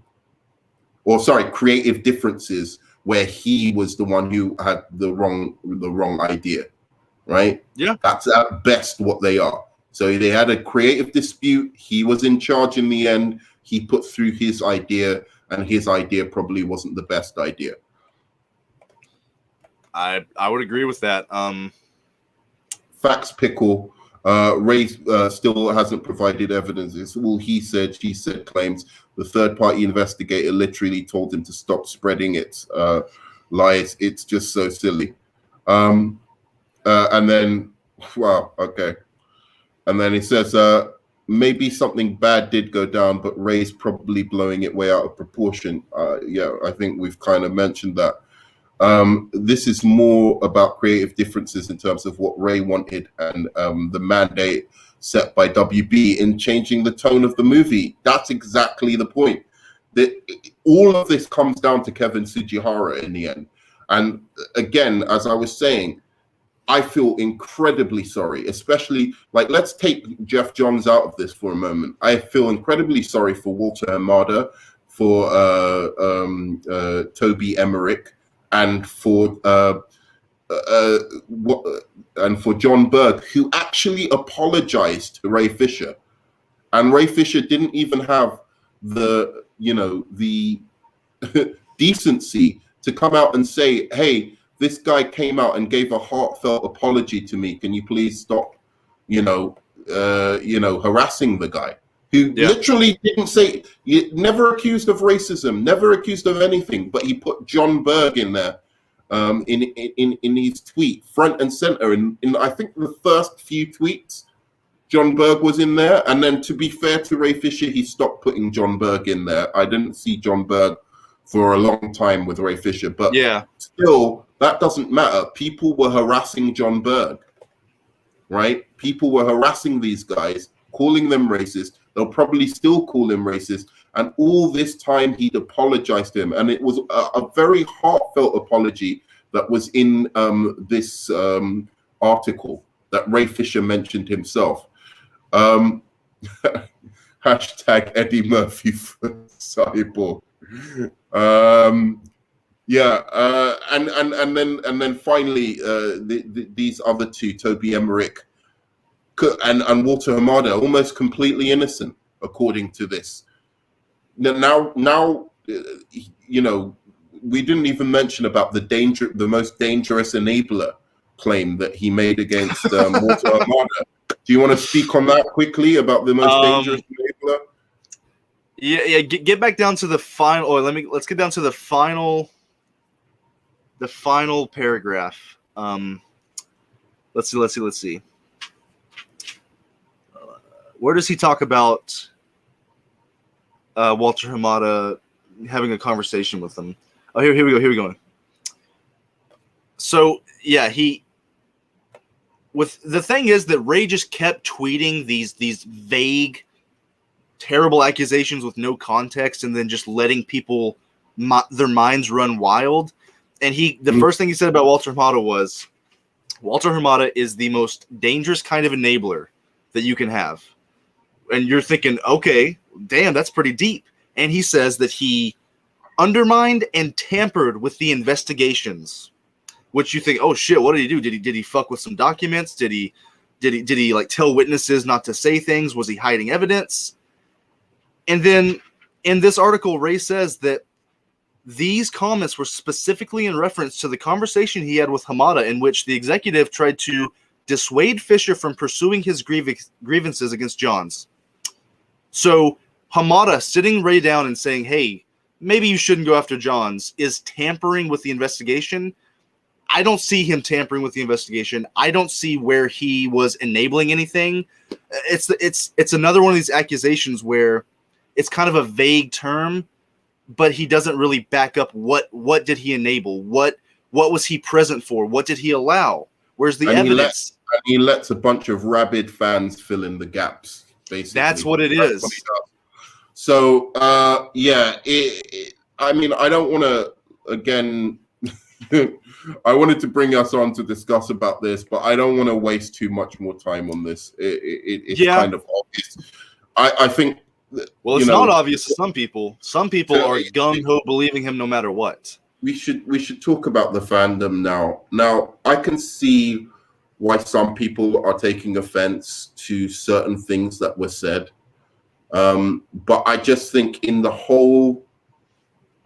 or creative differences where he was the one who had the wrong idea, right? Yeah, that's at best what they are. So they had a creative dispute. He was in charge in the end. He put through his idea, and his idea probably wasn't the best idea. I would agree with that. Facts, Pickle. Ray still hasn't provided evidence. It's all he said, she said claims. The third-party investigator literally told him to stop spreading its lies. It's just so silly. And then, wow, okay. And then he says, maybe something bad did go down, but Ray's probably blowing it way out of proportion. Yeah, I think we've kind of mentioned that. This is more about creative differences in terms of what Ray wanted and the mandate set by WB in changing the tone of the movie. That's exactly the point. That all of this comes down to Kevin Tsujihara in the end. And again, as I was saying, I feel incredibly sorry, especially, like, let's take Geoff Johns out of this for a moment. I feel incredibly sorry for Walter Hamada, for Toby Emmerich, and for John Berg, who actually apologized to Ray Fisher. And Ray Fisher didn't even have the decency to come out and say, hey, this guy came out and gave a heartfelt apology to me. Can you please stop, harassing the guy who literally didn't say, never accused of racism, never accused of anything, but he put John Berg in there in his tweet, front and center. In I think the first few tweets, John Berg was in there. And then to be fair to Ray Fisher, he stopped putting John Berg in there. I didn't see John Berg for a long time with Ray Fisher, but still, that doesn't matter. People were harassing John Berg, right? People were harassing these guys, calling them racist. They'll probably still call him racist. And all this time, he'd apologized to him. And it was a very heartfelt apology that was in this article that Ray Fisher mentioned himself. Hashtag Eddie Murphy for Cyborg. And then finally, these other two, Toby Emmerich and Walter Hamada, almost completely innocent, according to this. Now, we didn't even mention about the most dangerous enabler claim that he made against Walter Hamada. Do you want to speak on that quickly about the most dangerous enabler? Yeah. Get back down to the final. Or let's get down to the final paragraph. Let's see. Where does he talk about Walter Hamada having a conversation with him? Oh, here we go. So yeah, the thing is that Ray just kept tweeting these vague, terrible accusations with no context, and then just letting people their minds run wild. And the first thing he said about Walter Hamada was, Walter Hamada is the most dangerous kind of enabler that you can have. And you're thinking, okay, damn, that's pretty deep. And he says that he undermined and tampered with the investigations, which you think, oh shit, what did he do? Did he fuck with some documents? Did he like tell witnesses not to say things? Was he hiding evidence? And then in this article, Ray says that these comments were specifically in reference to the conversation he had with Hamada, in which the executive tried to dissuade Fisher from pursuing his grievances against Johns. So Hamada sitting Ray down and saying, hey, maybe you shouldn't go after Johns, is tampering with the investigation. I don't see him tampering with the investigation. I don't see where he was enabling anything. It's another one of these accusations where it's kind of a vague term, but he doesn't really back up what did he enable? What was he present for? What did he allow? Where's the evidence? He lets a bunch of rabid fans fill in the gaps, basically. That's what it is. What he does. So, I mean, I don't want to, again, I wanted to bring us on to discuss about this, but I don't want to waste too much more time on this. It's kind of obvious. I think... Well, it's not obvious to some people. Some people are gung-ho believing him no matter what. We should talk about the fandom now. Now, I can see why some people are taking offense to certain things that were said. But I just think in the whole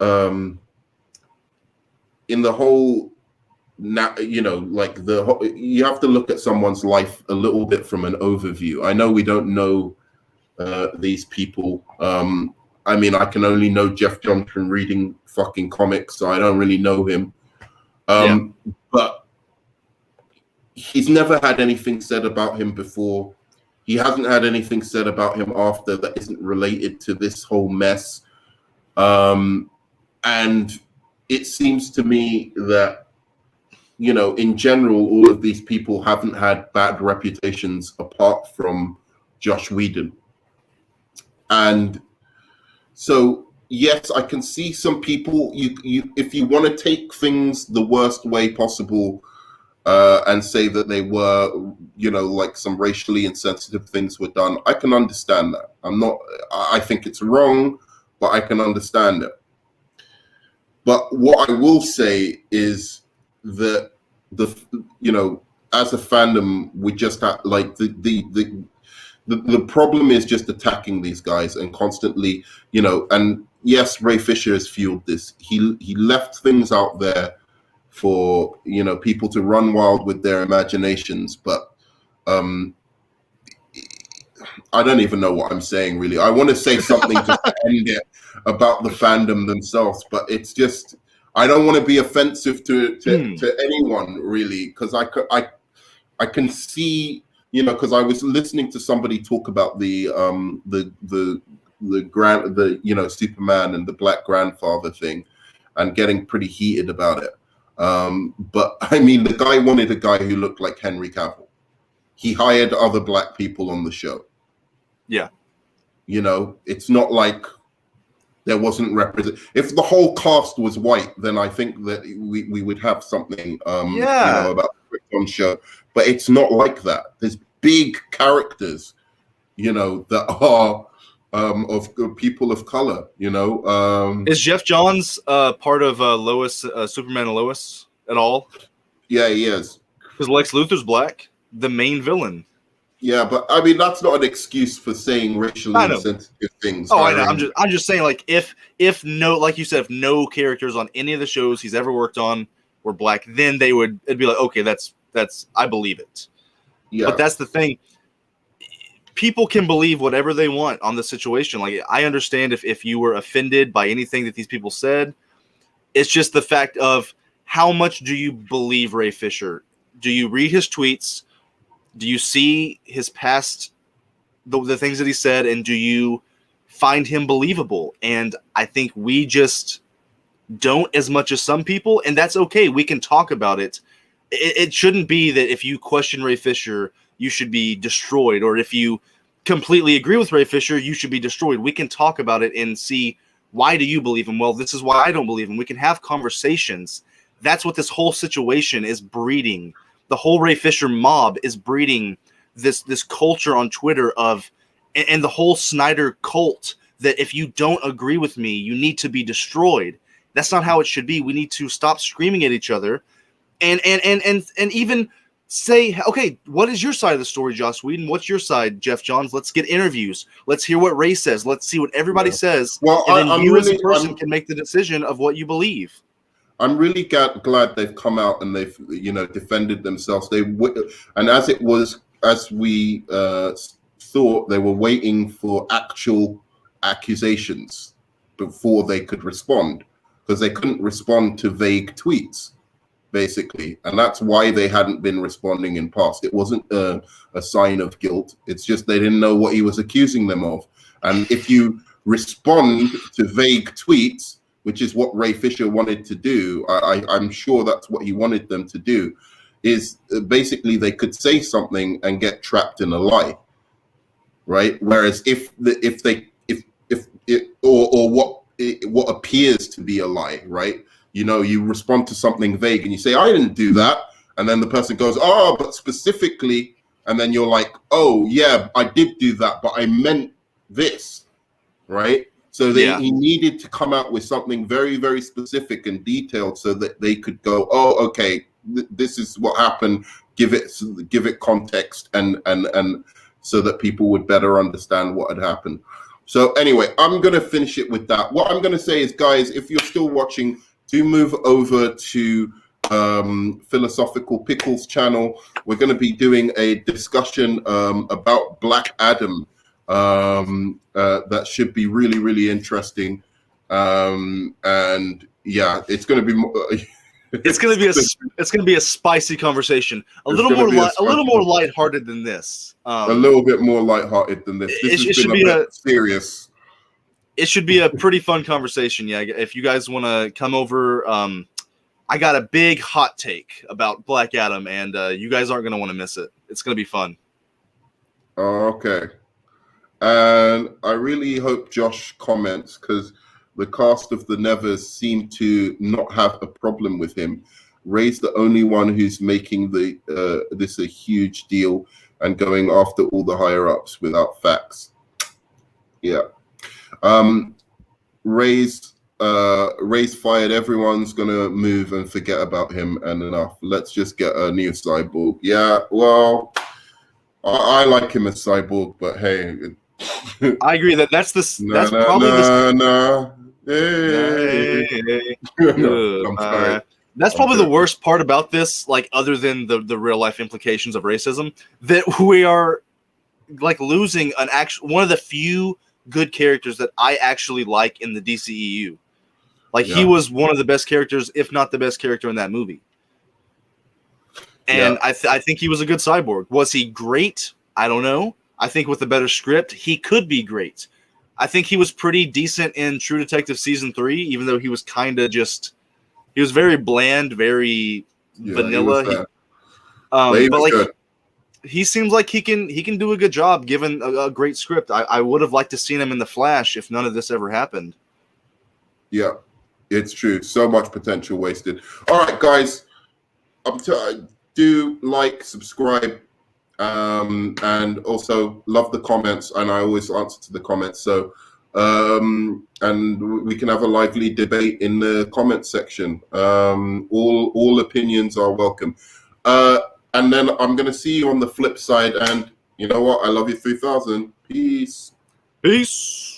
you have to look at someone's life a little bit from an overview. I know we don't know these people. I mean, I can only know Geoff John from reading fucking comics, so I don't really know him. But he's never had anything said about him before. He hasn't had anything said about him after that isn't related to this whole mess. And it seems to me that, in general, all of these people haven't had bad reputations apart from Joss Whedon. And so, yes, I can see some people, if you want to take things the worst way possible, and say that they were, like some racially insensitive things were done, I can understand that. I think it's wrong, but I can understand it. But what I will say is that as a fandom, we just have like the problem is just attacking these guys and constantly, and yes, Ray Fisher has fueled this. He left things out there for people to run wild with their imaginations, but I don't even know what I'm saying, really. I want to say something just to end it about the fandom themselves, but it's just, I don't want to be offensive to anyone, really, because I can see, because I was listening to somebody talk about the Superman and the Black Grandfather thing, and getting pretty heated about it. But I mean, the guy wanted a guy who looked like Henry Cavill. He hired other black people on the show. Yeah. It's not like there wasn't represent. If the whole cast was white, then I think that we would have something, about the Krypton show. But it's not like that. There's big characters, that are of people of color. Is Geoff Johns part of Lois, Superman and Lois at all? Yeah, he is. Because Lex Luthor's black, the main villain. Yeah, but I mean that's not an excuse for saying racially insensitive things. Oh, I know. I'm just saying, like, if no, like you said, if no characters on any of the shows he's ever worked on were black, then it'd be like, okay, that's I believe it. Yeah. But that's the thing. People can believe whatever they want on the situation. Like, I understand if you were offended by anything that these people said. It's just the fact of how much do you believe Ray Fisher? Do you read his tweets? Do you see his past, the things that he said, and do you find him believable? And I think we just don't as much as some people, and that's okay. We can talk about it. It shouldn't be that if you question Ray Fisher, you should be destroyed, or if you completely agree with Ray Fisher, you should be destroyed. We can talk about it and see, why do you believe him? Well, this is why I don't believe him. We can have conversations. That's what this whole situation is breeding. The whole Ray Fisher mob is breeding this culture on Twitter of, and the whole Snyder cult, that if you don't agree with me, you need to be destroyed. That's not how it should be. We need to stop screaming at each other, and even say, okay, what is your side of the story, Joss Whedon? What's your side, Geoff Johns? Let's get interviews. Let's hear what Ray says. Let's see what everybody says. Well, and then you as a person can make the decision of what you believe. I'm really glad they've come out and they've defended themselves. And as we thought, they were waiting for actual accusations before they could respond, because they couldn't respond to vague tweets, basically, and that's why they hadn't been responding in past. It wasn't a sign of guilt. It's just they didn't know what he was accusing them of. And if you respond to vague tweets, which is what Ray Fisher wanted to do, I'm sure that's what he wanted them to do, is basically they could say something and get trapped in a lie, right? Whereas what appears to be a lie, right? You respond to something vague and you say, I didn't do that. And then the person goes, oh, but specifically, and then you're like, oh yeah, I did do that, but I meant this, right? So he needed to come out with something very, very specific and detailed so that they could go, oh, okay, this is what happened. Give it context and so that people would better understand what had happened. So anyway, I'm going to finish it with that. What I'm going to say is, guys, if you're still watching, do move over to Philosophical Pickles channel. We're going to be doing a discussion about Black Adam. That should be really, really interesting. And yeah, it's going to be more, it's going to be a spicy conversation. A little more lighthearted than this. A little bit more lighthearted than this. It should be serious. It should be a pretty fun conversation. Yeah, if you guys want to come over, I got a big hot take about Black Adam, and you guys aren't going to want to miss it. It's going to be fun. Okay. And I really hope Josh comments, because the cast of the Nevers seem to not have a problem with him. Ray's the only one who's making this a huge deal and going after all the higher ups without facts. Yeah. Ray's fired. Everyone's gonna move and forget about him, and enough. Let's just get a new Cyborg. Yeah. Well, I like him as Cyborg, but hey. I agree that's probably the worst part about this, like, other than the real life implications of racism, that we are like losing one of the few good characters that I actually like in the DCEU. Like he was one of the best characters, if not the best character in that movie. And I think he was a good Cyborg. Was he great? I don't know. I think with a better script, he could be great. I think he was pretty decent in True Detective Season 3, even though he was kind of he was very bland, very vanilla. But like good. He seems like he can do a good job given a great script. I would have liked to seen him in The Flash if none of this ever happened. Yeah, it's true. So much potential wasted. All right, guys. Do like, subscribe, and also love the comments. And I always answer to the comments. So, and we can have a lively debate in the comment section. All opinions are welcome. And then I'm going to see you on the flip side. And you know what? I love you 3000. Peace. Peace.